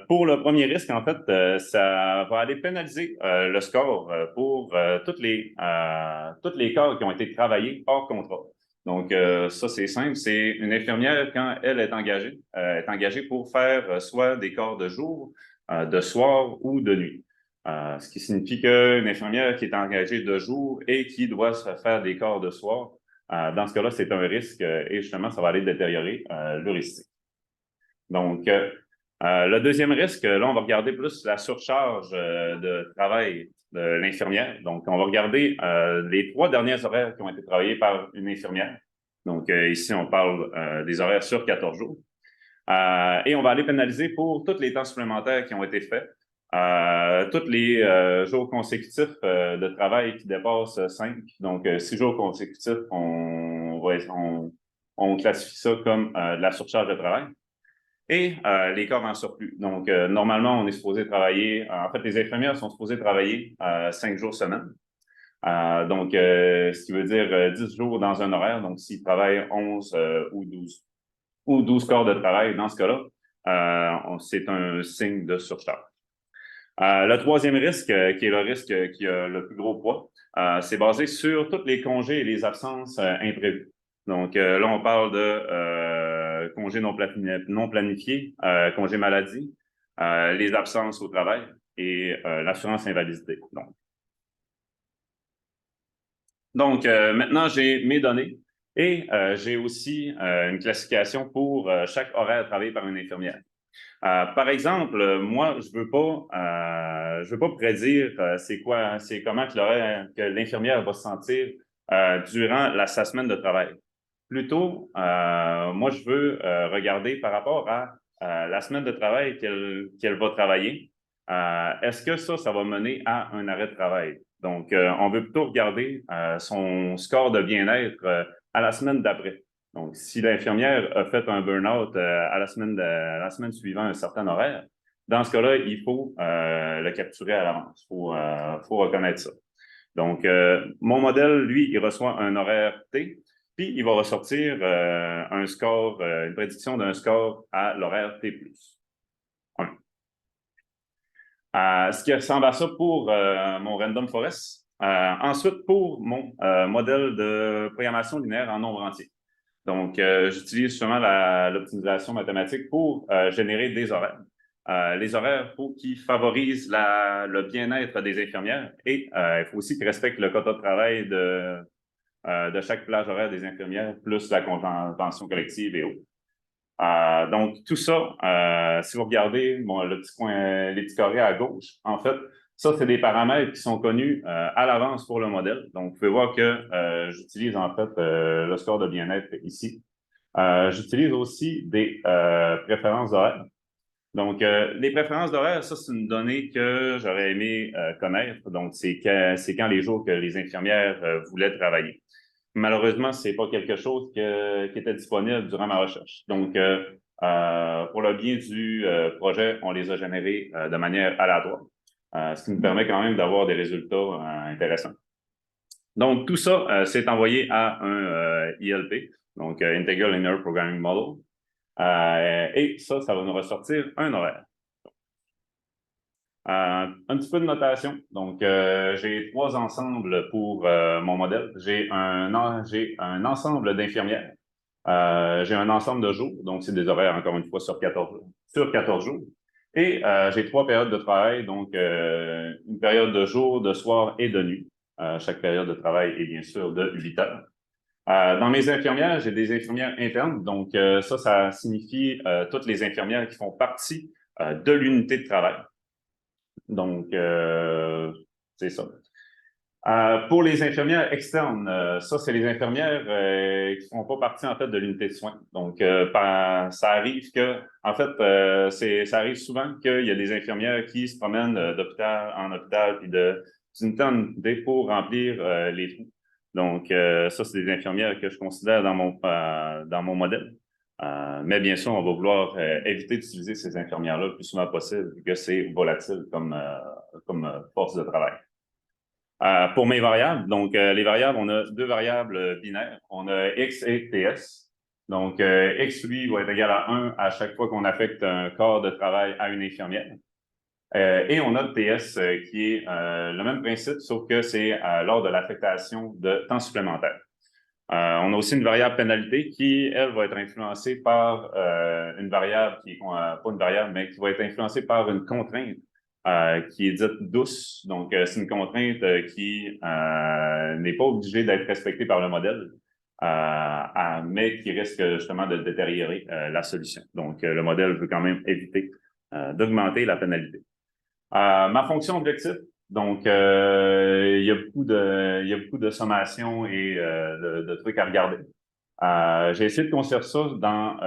Pour le premier risque, en fait, ça va aller pénaliser le score pour tous les corps qui ont été travaillés hors contrat. Donc, ça, c'est simple. C'est une infirmière, quand elle est engagée pour faire soit des corps de jour, de soir ou de nuit. Ce qui signifie qu'une infirmière qui est engagée de jour et qui doit se faire des corps de soir, dans ce cas-là, c'est un risque et justement, ça va aller détériorer l'heuristique. Donc, le deuxième risque, là, on va regarder plus la surcharge de travail de l'infirmière. Donc, on va regarder les 3 derniers horaires qui ont été travaillés par une infirmière. Donc, ici, on parle des horaires sur 14 jours. Et on va aller pénaliser pour tous les temps supplémentaires qui ont été faits, tous les jours consécutifs de travail qui dépassent 5. Donc, 6 jours consécutifs, on classifie ça comme de la surcharge de travail. Et les corps en surplus. Donc, normalement, on est supposé travailler, en fait, les infirmières sont supposées travailler 5 jours semaine. Donc, ce qui veut dire 10 jours dans un horaire. Donc, s'ils travaillent 11 ou 12 corps de travail, dans ce cas-là, c'est un signe de surcharge. Le troisième risque, qui est le risque qui a le plus gros poids, c'est basé sur tous les congés et les absences imprévues. Donc, là, on parle de congés non planifiés, congés maladie, les absences au travail et l'assurance invalidité. Donc maintenant, j'ai mes données et j'ai aussi une classification pour chaque horaire travaillé par une infirmière. Par exemple, moi, je veux pas prédire c'est comment que l'infirmière va se sentir durant sa semaine de travail. Plutôt, moi, je veux regarder par rapport à la semaine de travail qu'elle va travailler. Est-ce que ça va mener à un arrêt de travail? Donc, on veut plutôt regarder son score de bien-être à la semaine d'après. Donc, si l'infirmière a fait un burn-out à la semaine suivant un certain horaire, dans ce cas-là, il faut le capturer à l'avance. Il faut reconnaître ça. Donc, mon modèle, lui, il reçoit un horaire T, puis il va ressortir un score, une prédiction d'un score à l'horaire T+. Ce qui ressemble à ça pour mon Random Forest. Ensuite, pour mon modèle de programmation linéaire en nombre entier. Donc, j'utilise justement l'optimisation mathématique pour générer des horaires. Les horaires, il faut qu'ils favorisent le bien-être des infirmières et il faut aussi qu'ils respectent le quota de travail de chaque plage horaire des infirmières, plus la convention collective et autres. Donc, tout ça, si vous regardez le petit coin, les petits carrés à gauche, en fait, ça, c'est des paramètres qui sont connus à l'avance pour le modèle. Donc, vous pouvez voir que j'utilise en fait le score de bien-être ici. J'utilise aussi des préférences d'horaire. Donc, les préférences d'horaire, ça, c'est une donnée que j'aurais aimé connaître. Donc, c'est quand les jours que les infirmières voulaient travailler. Malheureusement, c'est pas quelque chose qui était disponible durant ma recherche. Donc, pour le bien du projet, on les a générés de manière aléatoire, ce qui nous permet quand même d'avoir des résultats intéressants. Donc, tout ça, c'est envoyé à un ILP, donc Integral Linear Programming Model. Et ça va nous ressortir un horaire. Un petit peu de notation. Donc, j'ai 3 ensembles pour mon modèle. J'ai un ensemble d'infirmières. J'ai un ensemble de jours. Donc, c'est des horaires, encore une fois, sur 14 jours. Et j'ai 3 périodes de travail. Donc, une période de jour, de soir et de nuit. Chaque période de travail est bien sûr de 8 heures. Dans mes infirmières, j'ai des infirmières internes. Donc, ça signifie toutes les infirmières qui font partie de l'unité de travail. Donc, c'est ça. Pour les infirmières externes, ça, c'est les infirmières qui ne font pas partie, en fait, de l'unité de soins. Donc, ça arrive en fait, ça arrive souvent qu'il y a des infirmières qui se promènent d'hôpital en hôpital puis d'unité en unité pour remplir les trous. Donc, ça, c'est des infirmières que je considère dans mon modèle. Mais bien sûr, on va vouloir éviter d'utiliser ces infirmières-là le plus souvent possible, vu que c'est volatile comme force de travail. Pour mes variables, donc les variables, on a 2 variables binaires. On a X et TS. Donc, X, lui, va être égal à 1 à chaque fois qu'on affecte un corps de travail à une infirmière. Et on a le TS qui est le même principe, sauf que c'est lors de l'affectation de temps supplémentaire. On a aussi une variable pénalité qui, elle, va être influencée par une variable qui est pas une variable, mais qui va être influencée par une contrainte qui est dite douce. Donc, c'est une contrainte qui n'est pas obligée d'être respectée par le modèle, mais qui risque justement de détériorer la solution. Donc, le modèle veut quand même éviter d'augmenter la pénalité. Ma fonction objectif, donc, il y a beaucoup de sommations et de trucs à regarder. J'ai essayé de construire ça dans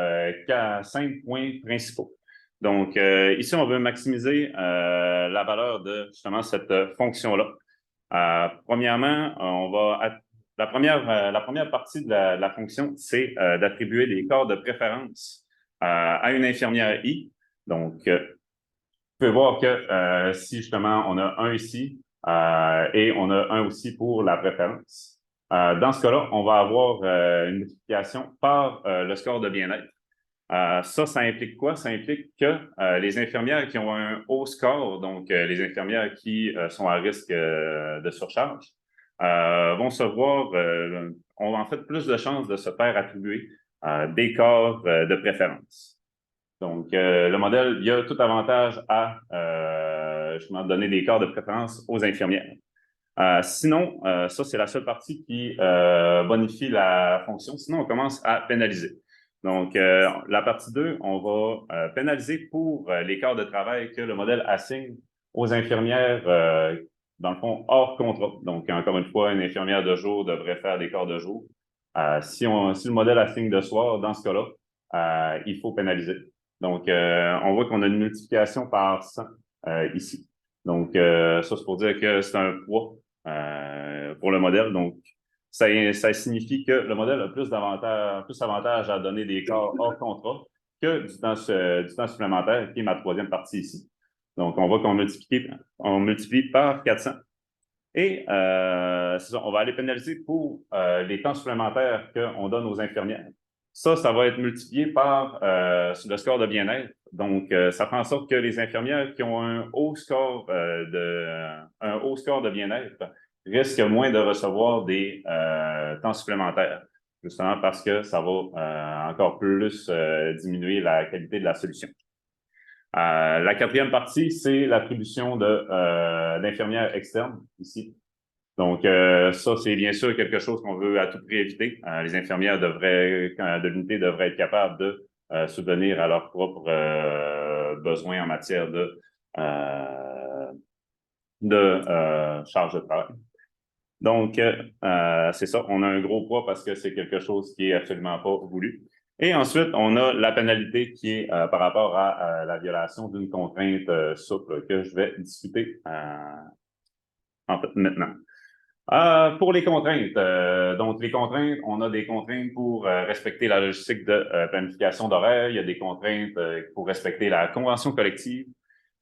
5 points principaux. Donc, ici, on veut maximiser la valeur de justement cette fonction-là. Premièrement, la première partie de la fonction, c'est d'attribuer des corps de préférence à une infirmière I. Donc, vous pouvez voir que si justement on a un ici et on a un aussi pour la préférence, dans ce cas-là, on va avoir une multiplication par le score de bien-être. Ça implique quoi? Ça implique que les infirmières qui ont un haut score, donc les infirmières qui sont à risque de surcharge, vont ont en fait plus de chances de se faire attribuer des corps de préférence. Donc, le modèle, il y a tout avantage à justement donner des corps de préférence aux infirmières. Sinon, ça, c'est la seule partie qui bonifie la fonction. Sinon, on commence à pénaliser. Donc, la partie 2, on va pénaliser pour les corps de travail que le modèle assigne aux infirmières, dans le fond, hors contrat. Donc, encore une fois, une infirmière de jour devrait faire des corps de jour. Si le modèle assigne de soir, dans ce cas-là, il faut pénaliser. Donc, on voit qu'on a une multiplication par 100 ici. Donc, ça, c'est pour dire que c'est un poids pour le modèle. Donc, ça signifie que le modèle a plus avantage à donner des corps hors contrat que du temps supplémentaire, qui est ma troisième partie ici. Donc, on voit qu'on multiplie par 400. Et c'est ça, on va aller pénaliser pour les temps supplémentaires qu'on donne aux infirmières. Ça va être multiplié par le score de bien-être. Donc, ça fait en sorte que les infirmières qui ont un haut score de bien-être risquent moins de recevoir des temps supplémentaires, justement parce que ça va encore plus diminuer la qualité de la solution. La quatrième partie, c'est l'attribution d'infirmières externes ici. Donc, ça, c'est bien sûr quelque chose qu'on veut à tout prix éviter. Les infirmières de l'unité devraient être capables de subvenir à leurs propres besoins en matière de charge de travail. Donc, c'est ça, on a un gros poids parce que c'est quelque chose qui est absolument pas voulu. Et ensuite, on a la pénalité qui est par rapport à la violation d'une contrainte souple que je vais discuter en fait maintenant. Pour les contraintes, donc les contraintes, on a des contraintes pour respecter la logistique de planification d'horaire, il y a des contraintes pour respecter la convention collective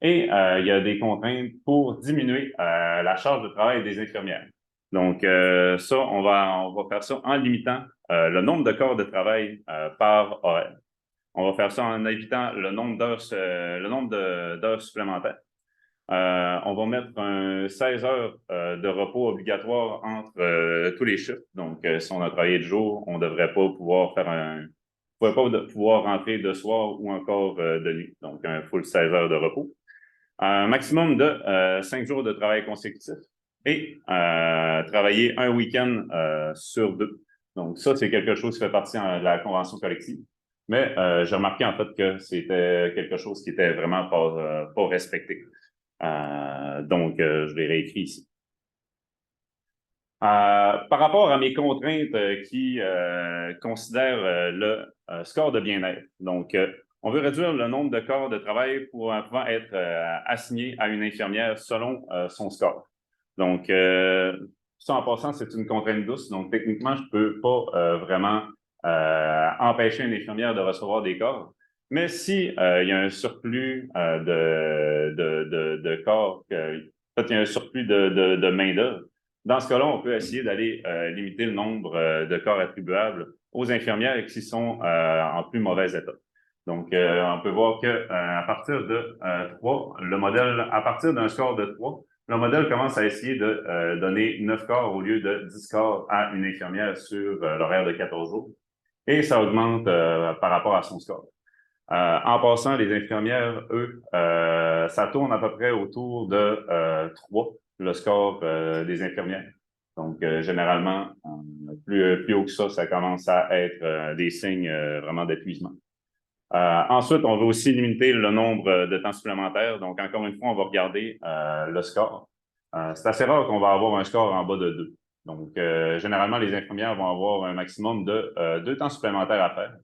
et il y a des contraintes pour diminuer la charge de travail des infirmières. Donc ça, on va faire ça en limitant le nombre de corps de travail par horaire. On va faire ça en évitant le nombre d'heures supplémentaires. On va mettre 16 heures de repos obligatoire entre tous les shifts. Donc, si on a travaillé de jour, on ne devrait pas pouvoir pouvoir rentrer de soir ou encore de nuit. Donc, un full 16 heures de repos. Un maximum de 5 jours de travail consécutif et travailler un week-end sur 2. Donc, ça, c'est quelque chose qui fait partie de la convention collective. Mais j'ai remarqué en fait que c'était quelque chose qui était vraiment pas respecté. Donc, je l'ai réécrit ici. Par rapport à mes contraintes qui considèrent le score de bien-être. Donc, on veut réduire le nombre de corps de travail pouvant être assignés à une infirmière selon son score. Donc, ça en passant, c'est une contrainte douce. Donc, techniquement, je ne peux pas vraiment empêcher une infirmière de recevoir des corps. Mais si il y a un surplus de corps, en fait, il y a un surplus de main-d'œuvre, dans ce cas-là, on peut essayer d'aller limiter le nombre de corps attribuables aux infirmières qui sont en plus mauvais état. Donc, on peut voir que à partir de 3, à partir d'un score de 3, le modèle commence à essayer de donner 9 corps au lieu de 10 corps à une infirmière sur l'horaire de 14 jours. Et ça augmente par rapport à son score. En passant, les infirmières, eux, ça tourne à peu près autour de 3, le score des infirmières. Donc, généralement, plus haut que ça commence à être des signes vraiment d'épuisement. Ensuite, on va aussi limiter le nombre de temps supplémentaires. Donc, encore une fois, on va regarder le score. C'est assez rare qu'on va avoir un score en bas de 2. Donc, généralement, les infirmières vont avoir un maximum de 2 temps supplémentaires à faire.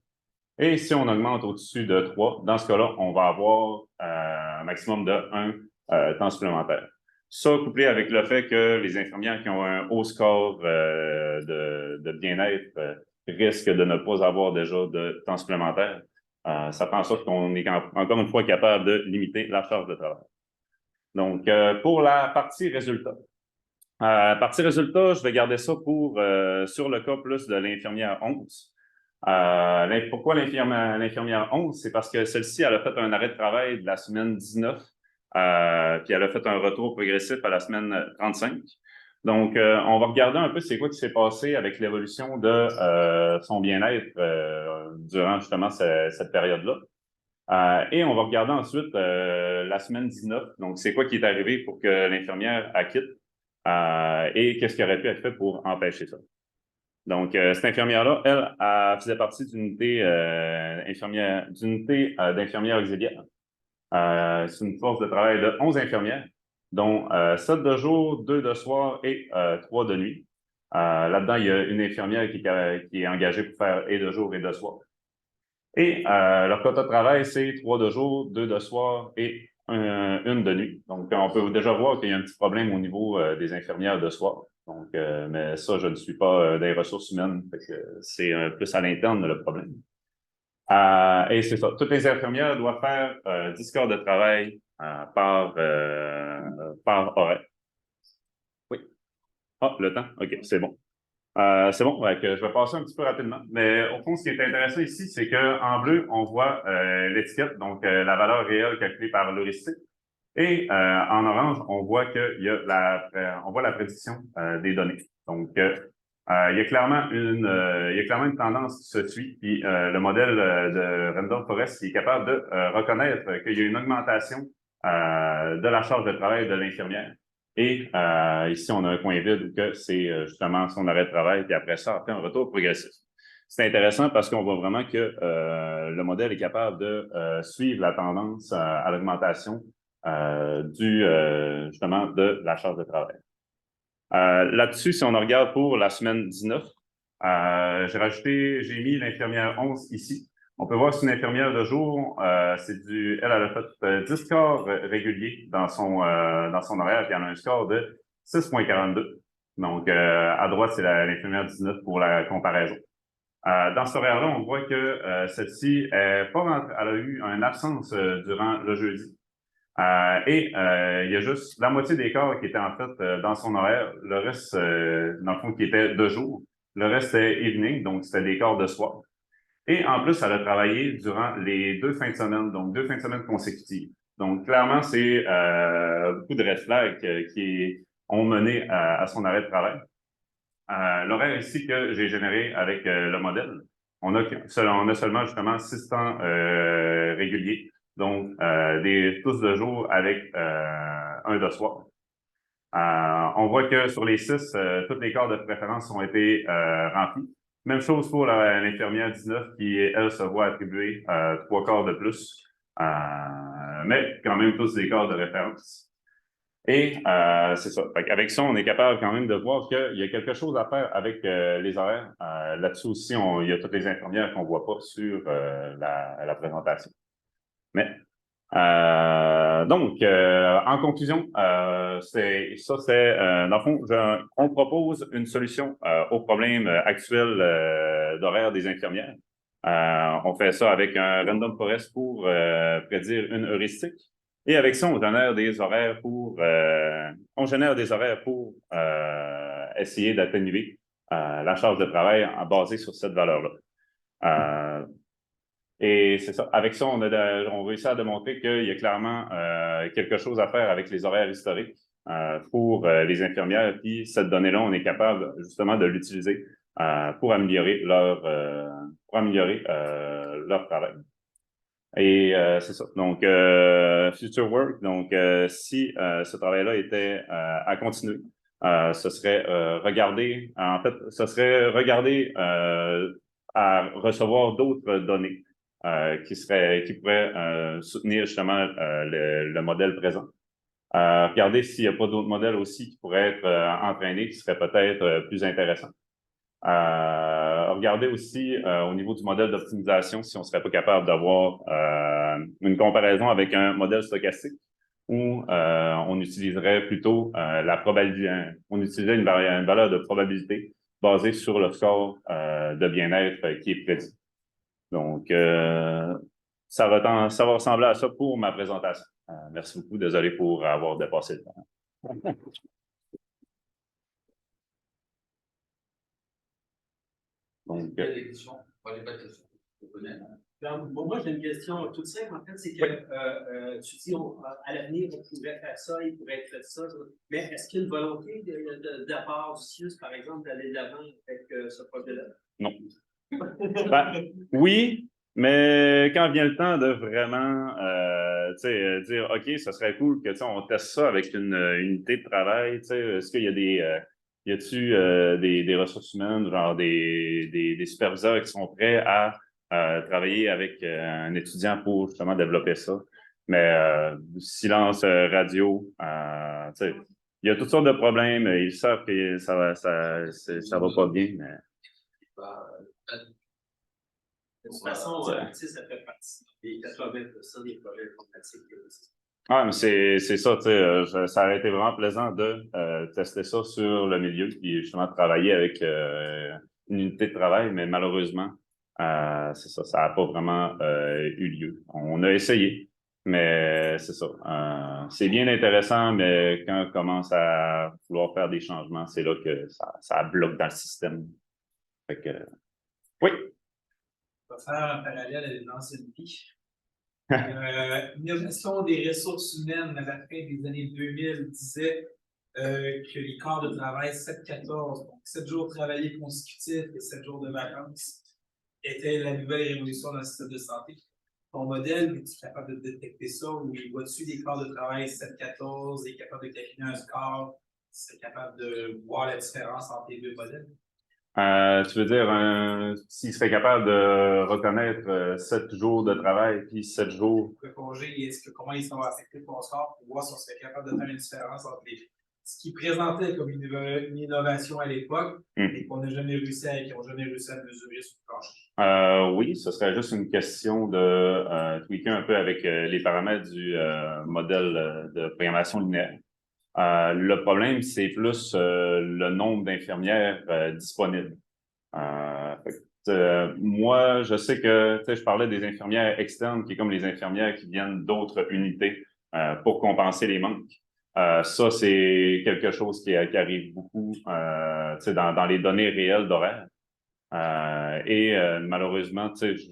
Et si on augmente au-dessus de 3, dans ce cas-là, on va avoir un maximum de 1 temps supplémentaire. Ça, couplé avec le fait que les infirmières qui ont un haut score de bien-être risquent de ne pas avoir déjà de temps supplémentaire, ça fait en sorte qu'on est encore une fois capable de limiter la charge de travail. Donc, pour la partie résultat. Je vais garder ça sur le cas plus de l'infirmière 11. Pourquoi l'infirmière 11? C'est parce que celle-ci, elle a fait un arrêt de travail de la semaine 19, puis elle a fait un retour progressif à la semaine 35. Donc, on va regarder un peu c'est quoi qui s'est passé avec l'évolution de son bien-être durant justement cette période-là. Et on va regarder ensuite la semaine 19. Donc, c'est quoi qui est arrivé pour que l'infirmière quitte et qu'est-ce qui aurait pu être fait pour empêcher ça. Donc, cette infirmière-là, elle faisait partie d'unité d'infirmières auxiliaires. C'est une force de travail de 11 infirmières, dont 7 de jour, 2 de soir et 3 de nuit. Là-dedans, il y a une infirmière qui est engagée pour faire et de jour et de soir. Et leur quota de travail, c'est 3 de jour, 2 de soir et 1 de nuit. Donc, on peut déjà voir qu'il y a un petit problème au niveau des infirmières de soir. Donc, mais ça, je ne suis pas des ressources humaines, c'est plus à l'interne le problème. Et c'est ça. Toutes les infirmières doivent faire 10 heures de travail par horaire. Oui. Ah, le temps? OK, c'est bon. C'est bon, je vais passer un petit peu rapidement. Mais au fond, ce qui est intéressant ici, c'est qu'en bleu, on voit l'étiquette, donc la valeur réelle calculée par l'heuristique. Et en orange, on voit on voit la prédiction des données. Donc, il y a clairement une tendance qui se suit. Puis le modèle de Randall Forest est capable de reconnaître qu'il y a une augmentation de la charge de travail de l'infirmière. Et ici, on a un coin vide que c'est justement son arrêt de travail, puis après ça, on fait un retour progressif. C'est intéressant parce qu'on voit vraiment que le modèle est capable de suivre la tendance à l'augmentation justement de la charge de travail. Là-dessus, si on regarde pour la semaine 19, j'ai mis l'infirmière 11 ici. On peut voir que c'est une infirmière de jour. Elle a fait 10 scores réguliers dans son horaire, puis elle a un score de 6,42. Donc, à droite, c'est l'infirmière 19 pour la comparaison. Dans cet horaire-là, on voit que celle-ci elle a eu une absence durant le jeudi. Il y a juste la moitié des corps qui étaient en fait dans son horaire, le reste, dans le fond, qui était de jour. Le reste était evening, donc c'était des corps de soir. Et en plus, elle a travaillé durant les 2 fins de semaine, donc 2 fins de semaine consécutives. Donc, clairement, c'est beaucoup de red flags qui ont mené à son arrêt de travail. L'horaire ici que j'ai généré avec le modèle, on a seulement justement 6 temps réguliers. Donc, tous de jour avec 1 de soir. On voit que sur les 6, tous les corps de préférence ont été remplis. Même chose pour l'infirmière 19 qui, elle, se voit attribuer 3 corps de plus, mais quand même tous des corps de référence. Et c'est ça. Avec ça, on est capable quand même de voir qu'il y a quelque chose à faire avec les horaires. Là-dessus aussi, il y a toutes les infirmières qu'on ne voit pas sur la présentation. Mais donc, en conclusion, dans le fond, on propose une solution au problème actuel d'horaire des infirmières. On fait ça avec un random forest pour prédire une heuristique. Et avec ça, on génère des horaires pour essayer d'atténuer la charge de travail basée sur cette valeur-là. Et c'est ça. Avec ça, on réussit à démontrer qu'il y a clairement quelque chose à faire avec les horaires historiques pour les infirmières. Puis cette donnée-là, on est capable justement de l'utiliser pour améliorer leur travail. Et c'est ça. Donc, Future Work, donc si ce travail-là était à continuer, ce serait regarder, en fait, ce serait regarder à recevoir d'autres données qui pourraient soutenir justement le modèle présent. Regarder s'il n'y a pas d'autres modèles aussi qui pourraient être entraînés, qui seraient peut-être plus intéressants. Regarder aussi au niveau du modèle d'optimisation si on ne serait pas capable d'avoir une comparaison avec un modèle stochastique où on utiliserait plutôt la probabilité, on utiliserait une valeur de probabilité basée sur le score de bien-être qui est prédit. Donc, ça va ressembler à ça pour ma présentation. Merci beaucoup. Désolé pour avoir dépassé le temps. Donc, il y a des questions. Moi, j'ai pas de questions. Je connais. Bon, moi, j'ai une question toute simple, en fait, c'est que tu dis à l'avenir, on pourrait faire ça, il pourrait être fait ça, mais est-ce qu'il y a une volonté de la part du CIUS, par exemple, d'aller de l'avant avec ce projet-là? Non. Ben, oui, mais quand vient le temps de vraiment dire OK, ça serait cool que on teste ça avec une unité de travail, est-ce qu'il y a y a-tu des ressources humaines, genre des superviseurs qui sont prêts à travailler avec un étudiant pour justement développer ça? Mais silence radio, il y a toutes sortes de problèmes, ils savent que ça va pas bien, mais. De toute façon, ça fait partie des 80% des projets informatiques. Ah, mais c'est ça, ça aurait été vraiment plaisant de tester ça sur le milieu, puis justement travailler avec une unité de travail, mais malheureusement, c'est ça, ça n'a pas vraiment eu lieu. On a essayé, mais c'est ça. C'est bien intéressant, mais quand on commence à vouloir faire des changements, c'est là que ça bloque dans le système. Fait que, oui. On va faire un parallèle avec l'ancienne vie. L'innovation des ressources humaines à la fin des années 2000 disait que les quarts de travail 7-14, donc 7 jours travaillés consécutifs et 7 jours de vacances, était la nouvelle révolution dans le système de santé. Ton modèle, es-tu capable de détecter ça ou vois-tu des quarts de travail 7-14 et capable de calculer un score, c'est capable de voir la différence entre les deux modèles? Tu veux dire s'il serait capable de reconnaître 7 jours de travail puis 7 jours. Le congé, comment ils sont affectés ton score pour voir si on serait capable de faire une différence entre ce qui présentait comme une innovation à l'époque et qu'on n'a jamais réussi à mesurer sur le plancher. Oui, ce serait juste une question de tweaker un peu avec les paramètres du modèle de programmation linéaire. Le problème, c'est plus le nombre d'infirmières disponibles. Moi, je sais que je parlais des infirmières externes, qui est comme les infirmières qui viennent d'autres unités pour compenser les manques. Ça, c'est quelque chose qui arrive beaucoup dans les données réelles d'horaire. Malheureusement, quand je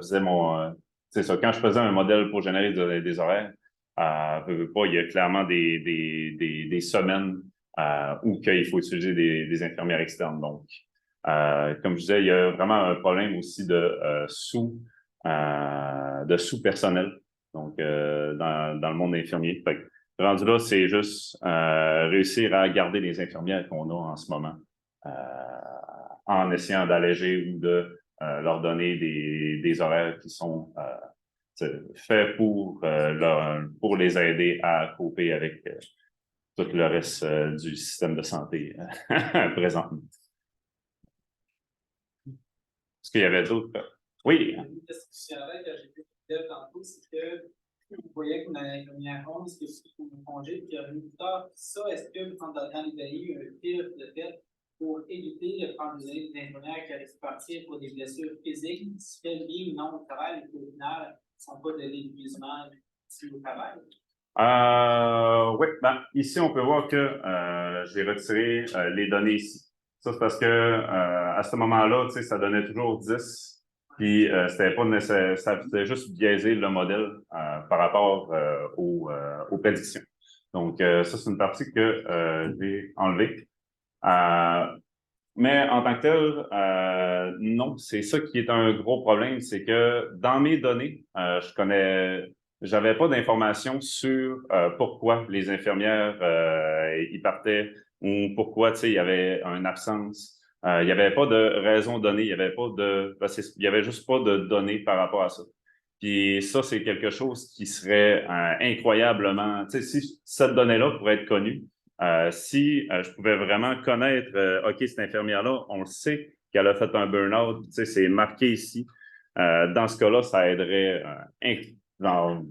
faisais quand je faisais un modèle pour générer des horaires, il y a clairement des semaines où il faut utiliser des infirmières externes. Donc, comme je disais, il y a vraiment un problème aussi de sous-personnel, donc dans le monde infirmier. Fait que, rendu là, c'est juste réussir à garder les infirmières qu'on a en ce moment en essayant d'alléger ou de leur donner des horaires qui sont faits pour les aider à couper avec tout le reste du système de santé présentement. Est-ce qu'il y avait d'autres? Oui. Une question que j'ai fait tantôt, c'est que vous voyez qu'on a un infirmière 11 qui est pour mon congé, puis revenu plus tard. Ça, est-ce que en donnant les données, un tir de fait pour éviter de prendre des données des infirmières qui allaient partir pour des blessures physiques, qui se fait bien ou non au travail, et qu'au final, ne sont pas de l'épuisement au travail? Oui, ici, on peut voir que j'ai retiré les données ici. Ça, c'est parce que à ce moment-là, ça donnait toujours 10. Puis c'était pas nécessaire, ça faisait juste biaiser le modèle par rapport aux prédictions. Donc, ça, c'est une partie que j'ai enlevée. Mais en tant que tel, non, c'est ça qui est un gros problème, c'est que dans mes données, j'avais pas d'informations sur pourquoi les infirmières y partaient ou pourquoi, tu sais, il y avait une absence. Il n'y avait pas de raison donnée, il y avait juste pas de données par rapport à ça. Puis ça, c'est quelque chose qui serait incroyablement, tu sais, si cette donnée-là pourrait être connue, si je pouvais vraiment connaître, OK, cette infirmière-là, on le sait qu'elle a fait un burn-out, tu sais, c'est marqué ici. Dans ce cas-là, ça aiderait genre,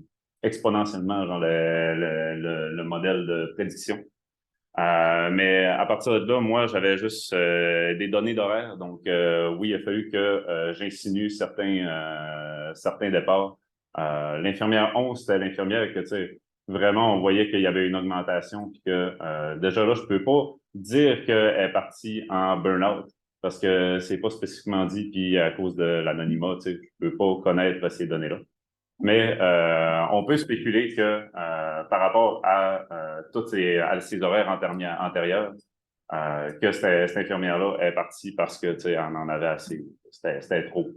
exponentiellement genre, le modèle de prédiction. Mais à partir de là, moi, j'avais juste des données d'horaire. Donc, oui, il a fallu que j'insinue certains départs. L'infirmière 11, c'était l'infirmière que, tu sais, vraiment, on voyait qu'il y avait une augmentation. Puis que déjà là, je peux pas dire qu'elle est partie en burn-out parce que c'est pas spécifiquement dit. Puis à cause de l'anonymat, tu sais, je peux pas connaître ces données-là. Mais on peut spéculer que par rapport à tous ces horaires antérieurs, que cette infirmière-là est partie parce que tu sais, on en avait assez. C'était trop.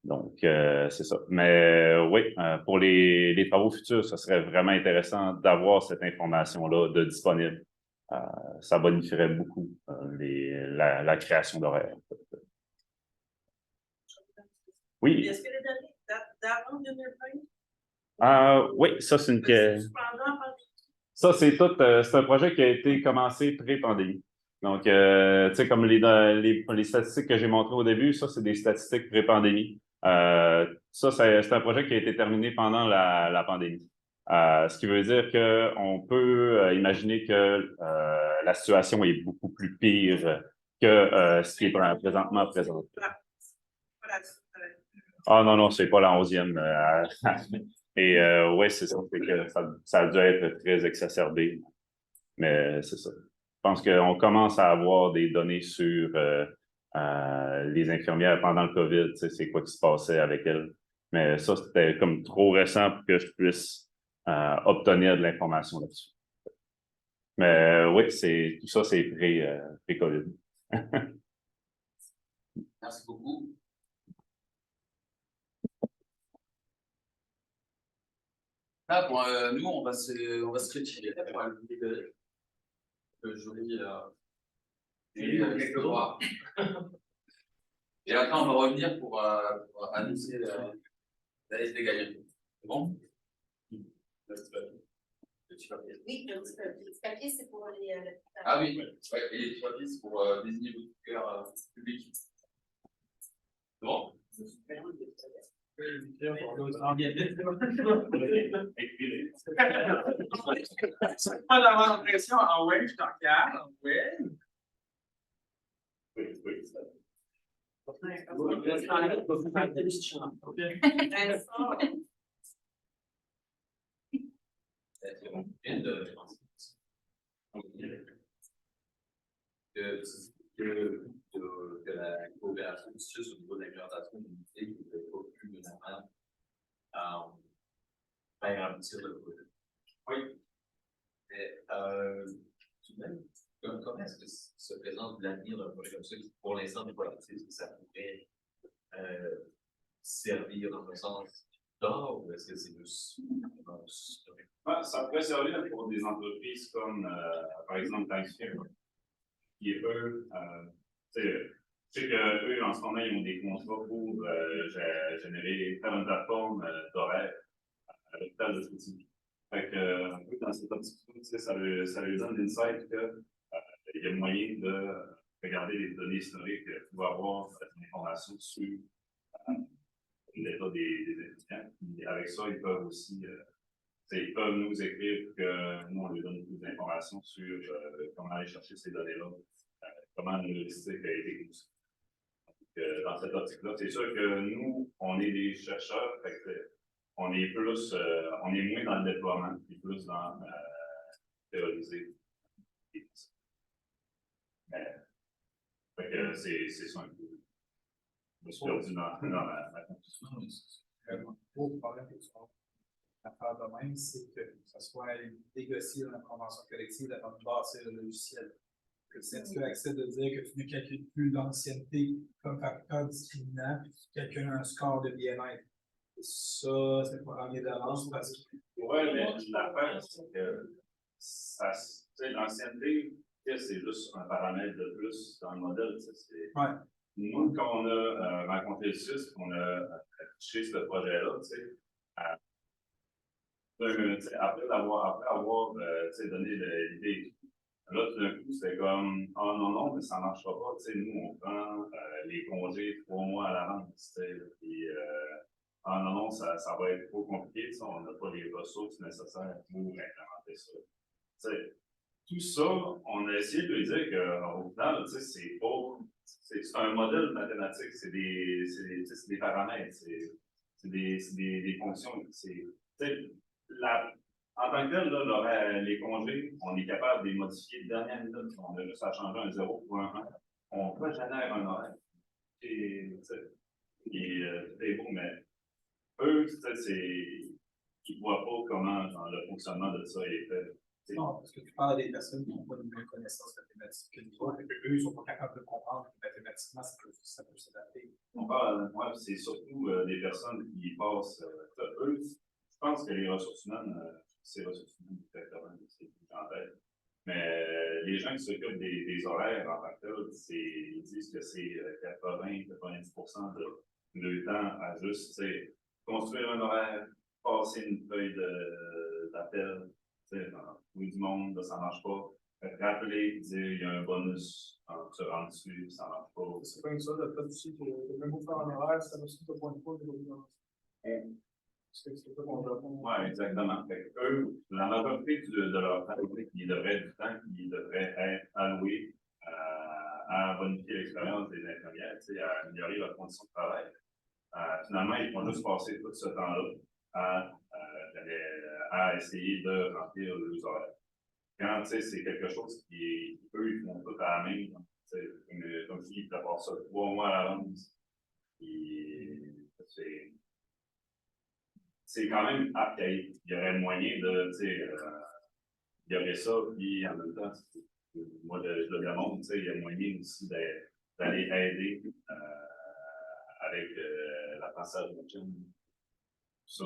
Donc, c'est ça. Mais oui, pour les travaux futurs, ce serait vraiment intéressant d'avoir cette information-là de disponible. Ça bonifierait beaucoup la création d'horaires. Oui. Est-ce que les données datent d'avant 2020? Oui, ça, c'est une. Ça, c'est un projet qui a été commencé pré-pandémie. Donc, tu sais, comme les statistiques que j'ai montrées au début, ça, c'est des statistiques pré-pandémie. Ça, c'est un projet qui a été terminé pendant la pandémie. Ce qui veut dire qu'on peut imaginer que la situation est beaucoup plus pire que ce qui est présentement présent. Ah non, non, c'est pas la 11e. Et oui, c'est ça. Que ça a dû être très exacerbé. Mais c'est ça. Je pense qu'on commence à avoir des données sur les infirmières pendant le COVID, tu sais, c'est quoi qui se passait avec elles. Mais ça, c'était comme trop récent pour que je puisse obtenir de l'information là-dessus. Mais oui, tout ça, c'est pré-COVID. Merci beaucoup. Là, bon, nous, on va se retirer pour aller libérer le jury et et après, on va revenir pour annoncer la liste des gagnants. C'est bon? Le petit papier. Oui, le petit papier, c'est pour les. Ah oui, ouais, et les petits papiers, c'est pour désigner vos cœurs publics. C'est bon? Pas d'avoir l'impression, ah ouais, je t'en regarde, ouais. Oui. Que la coopération suisse au niveau de l'implantation d'une unité qui n'était pas plus menaçante faire aboutir le projet. Oui. Mais tout de même, comment est-ce que se présente l'avenir d'un projet comme ça qui, pour l'instant, n'est pas actif? Est-ce que ça pourrait servir dans un sens d'or ou est-ce que c'est juste. Ça pourrait servir pour des entreprises comme, par exemple, Thanksgiving, qui eux, je sais qu'eux, en ce moment, ils ont des contrats pour faire une plateforme d'horaire à l'hôpital de Chicoutimi. Fait que, un peu dans cette optique-là, ça leur donne l'insight qu'il y a moyen de regarder les données historiques pour avoir cette information sur l'état des étudiants. Et avec ça, ils peuvent aussi ils peuvent nous écrire pour que nous, on leur donne plus d'informations sur comment aller chercher ces données-là, comment le logistique a été construit. Dans cette optique-là, c'est sûr que nous, on est des chercheurs, fait que, on est moins dans le déploiement, et plus dans théoriser. Fait que c'est ça un peu. Je me suis perdu dans ma conclusion. Le gros problème que tu as à faire de même, c'est que ça soit négocié dans la convention collective avant de bâtir le logiciel. le syndicat accepte de dire que tu ne calcules plus l'ancienneté comme facteur discriminant, puis que quelqu'un a un score de bien-être. Ça, c'est pas ramené d'avance parce que. Oui, mais l'affaire, c'est que l'ancienneté, c'est juste un paramètre de plus dans le modèle. Ouais. Nous, quand on a rencontré le SUS, qu'on a affiché ce projet-là, après avoir donné l'idée, là, tout d'un coup, c'était comme, oh non, mais ça ne marchera pas. Nous, on prend les congés 3 mois à l'avance. Puis, non, ça va être trop compliqué. On n'a pas les ressources nécessaires pour implémenter ça. Tout ça, on a essayé de lui dire qu'au final, c'est un modèle mathématique, c'est des paramètres, c'est des fonctions. En tant que tel, là, les congés, on est capable de les modifier de dernière minute. On a juste à changer un 0 pour un 1. On régénère un horaire. Et c'est beau, mais eux, ils ne voient pas comment le fonctionnement de ça est fait. Non, parce que tu parles des personnes qui n'ont pas de même connaissance mathématique que nous autres, et eux, ils ne sont pas capables de comprendre que mathématiquement, ça peut s'adapter. On parle, c'est surtout des personnes qui passent. Eux, je pense que les ressources humaines, c'est ressources humaines directement, c'est tout en tête. Mais les gens qui s'occupent des horaires en tant que tel, ils disent que c'est 80-90% de leur temps à juste construire un horaire, passer une feuille d'appel. Oui, du monde, ça ne marche pas. Rappeler, dire il y a un bonus, se rendre dessus, ça ne marche pas. C'est comme ça, le fait aussi que le même faire en horaire, ça aussi te pointe pas de c'est pas mon Japon. Oui, exactement. Eux, la majorité de leur temps, du temps qui devrait être alloué à bonifier l'expérience des infirmières, à améliorer leurs conditions de travail. Finalement, ils vont juste passer tout ce temps-là à essayer de remplir les horaires. Quand c'est quelque chose qui, eux, ils font tout à la main, comme si ils préparent ça 3 mois à l'avance. C'est quand même archaïque. Il y aurait moyen de, il y aurait ça, puis en même temps, moi, je le demande, il y a moyen aussi d'aller aider avec l'apprentissage de machine. Ça,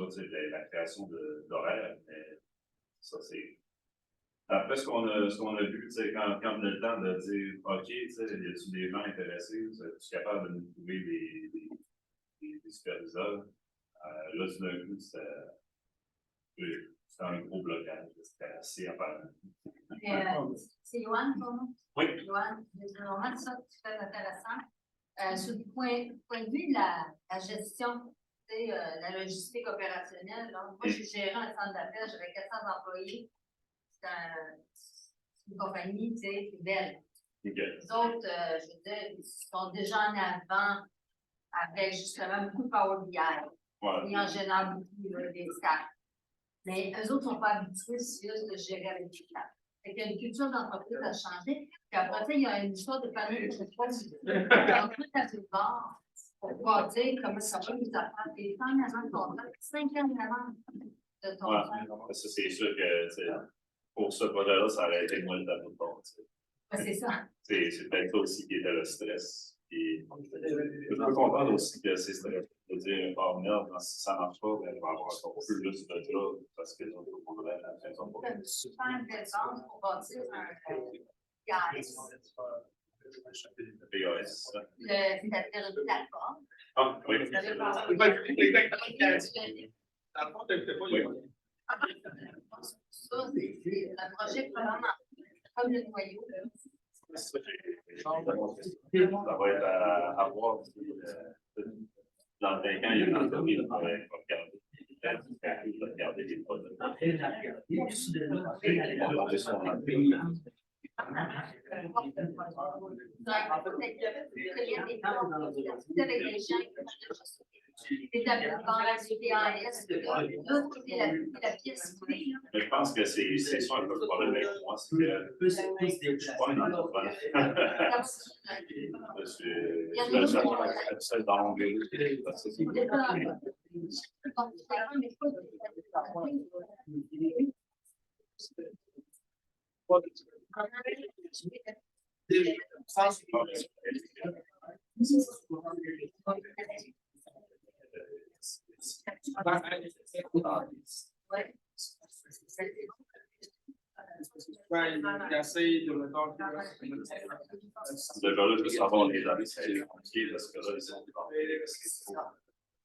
la création d'horaires, mais ça, c'est. Après ce qu'on a vu, quand on a le temps de dire, OK, y a-t-il des gens intéressés, es-tu capable de nous trouver des superviseurs? Là, tout d'un coup, c'était un gros blocage, c'était assez apparent. C'est Yoann, pour moi? Oui. Yoann, c'est vraiment ça qui est très intéressant. Sur le point de vue de la gestion, la logistique opérationnelle, là, moi, j'ai géré un centre d'appel, j'avais 400 employés. C'est une compagnie, qui est belle. Okay. Les autres, je veux dire, ils sont déjà en avant avec justement beaucoup de Power BI. Et en général beaucoup des stats. Mais eux autres ne sont pas habitués juste de gérer avec des stats. Fait qu'il y a une culture d'entreprise à changer. Puis après ça, il y a une histoire de panneau de fois en tout à ce bord pour pouvoir dire comment ça va nous apprendre. Et 5 ans avant de ton temps, 5 ans avant de ton temps. Ça, c'est sûr que pour ce projet-là, ça aurait été moins le tableau de bord. C'est ça. C'est peut-être ça aussi qui était le stress. Et je peux comprendre aussi que c'est stressant de dire, oh merde, si ça ne marche pas, ben, il va y avoir encore plus de job parce que on voudrait la façon pour. C'est une super belle base pour bâtir un PAS. C'est-à-dire une plateforme. Ah, oui. Ça, c'est un projet vraiment comme le noyau. Ça va être à voir dans le temps, il y a une entreprise qui va regarder les produits. Je pense que c'est ça un peu le problème avec moi, c'est que je ne suis pas un entrepreneur. Je suis dans mon bureau. Déjà là, je veux savoir les données, c'est compliqué parce que là,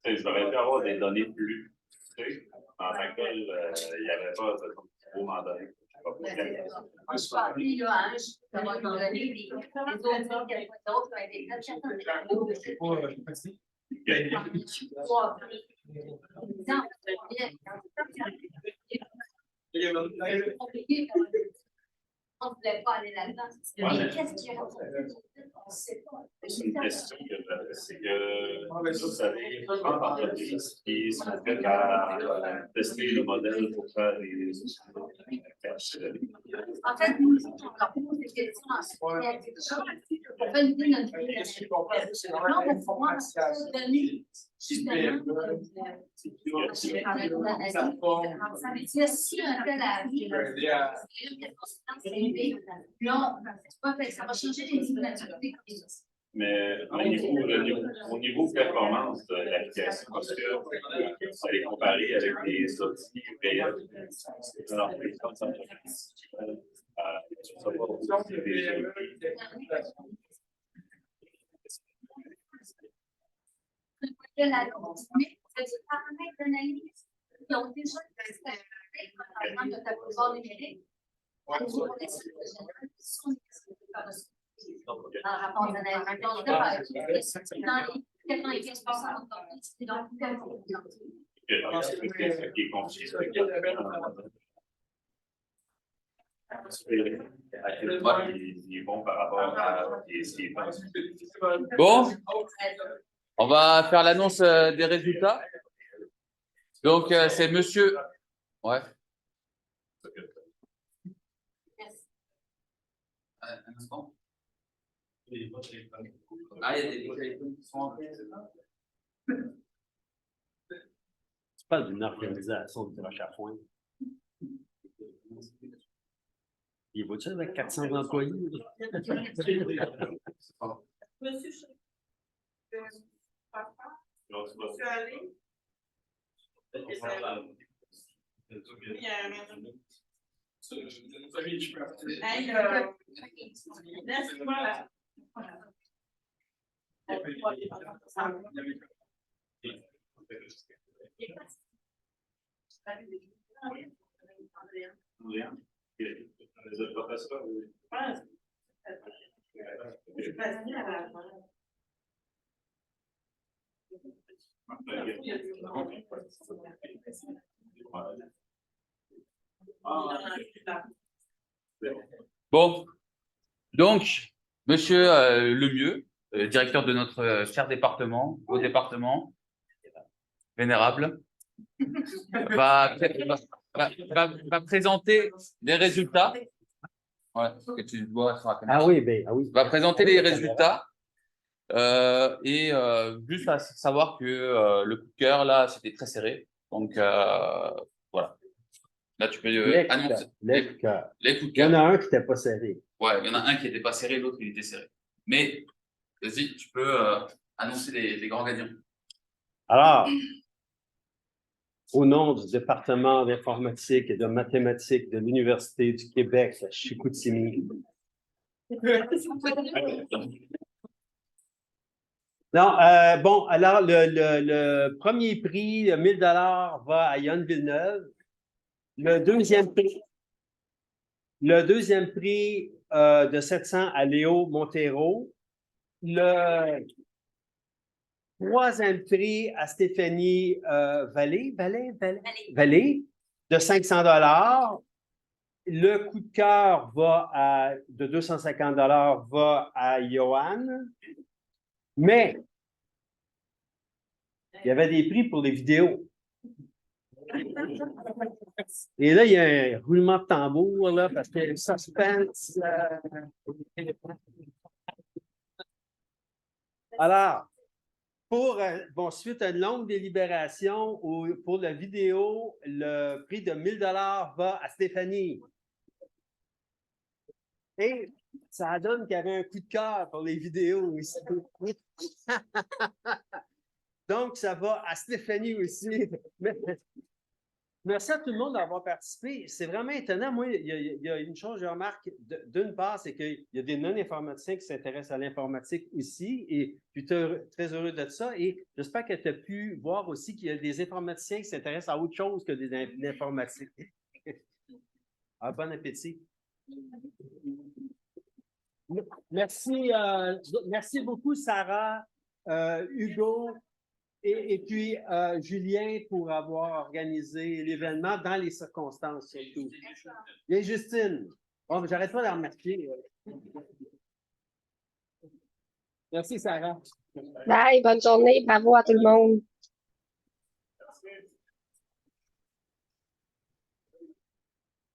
je devrais pu avoir des données plus poussées. En tant que tel, il n'y avait pas de gros mandat. Moi, je suis pas appelée là, hein, je peux avoir donné les autres, quelque chose d'autre qui a été fait. On ne voulait pas aller là-dedans. Mais qu'est-ce qu'il y a? On ne sait pas. C'est une question que j'avais, c'est que vous savez, en entreprise qui sont prêtes à tester le modèle pour faire des. En fait, nous, on leur pose des questions en supplément. On fait une idée de notre vie. Là, on va pouvoir se donner si un tel âge, là, ça va changer les inactivités. Mais au niveau performance de l'application, parce que ça les comparer avec des outils réels. Alors, ça Des paramètres d'analyse qui ont déjà été testés, par exemple, le tableau de bord numérique. Dans le rapport d'analyse. Dans les 95% d'entreprise, c'est donc qui est compliqué. Il est bon par rapport à ce qui est pas. Bon, on va faire l'annonce des résultats. Donc, c'est monsieur. Ouais. Un instant. Ah, il y a des téléphones qui sont en fait. Tu parles d'une organisation de broche à foin. Il va-tu avec 400 employés? Monsieur Papa, monsieur Allé. Laisse-moi là. Bon, donc, monsieur Lemieux, directeur de notre cher département, au département, vénérable, va présenter les résultats. Ouais, que tu vois sur la caméra. Ah oui, ben, ah oui. Va présenter les résultats. Et juste à savoir que le coup de cœur, là, c'était très serré. Donc, voilà. Là, tu peux annoncer les coups de cœur. Il y en a un qui n'était pas serré. Ouais, il y en a un qui n'était pas serré, l'autre, il était serré. Mais, vas-y, tu peux annoncer les grands gagnants. Alors, au nom du département d'informatique et de mathématiques de l'Université du Québec à Chicoutimi. Non, bon, alors le premier prix, 1 000 $ va à Yann Villeneuve. Le deuxième prix de 700 à Léo Montero. Le troisième prix à Stéphanie Vallée de 500 $. Le coup de cœur de 250 $ va à Johan. Mais il y avait des prix pour les vidéos. Et là, il y a un roulement de tambour, là, parce que le suspense. Alors, suite à une longue délibération, pour la vidéo, le prix de 1 000 $ va à Stéphanie. Et Ça donne qu'il y avait un coup de cœur pour les vidéos aussi. Donc, ça va à Stéphanie aussi. Merci à tout le monde d'avoir participé. C'est vraiment étonnant. Moi, il y a une chose que je remarque. D'une part, c'est qu'il y a des non-informaticiens qui s'intéressent à l'informatique aussi. Et je suis très heureux de ça. Et j'espère que tu as pu voir aussi qu'il y a des informaticiens qui s'intéressent à autre chose que des informatiques. Bon appétit. Merci, merci beaucoup, Sarah, Hugo. Et puis, Julien, pour avoir organisé l'événement dans les circonstances, surtout. Et Justine. Bon, j'arrête pas de la remercier. Merci, Sarah. Bye, bonne journée. Bravo à tout le monde.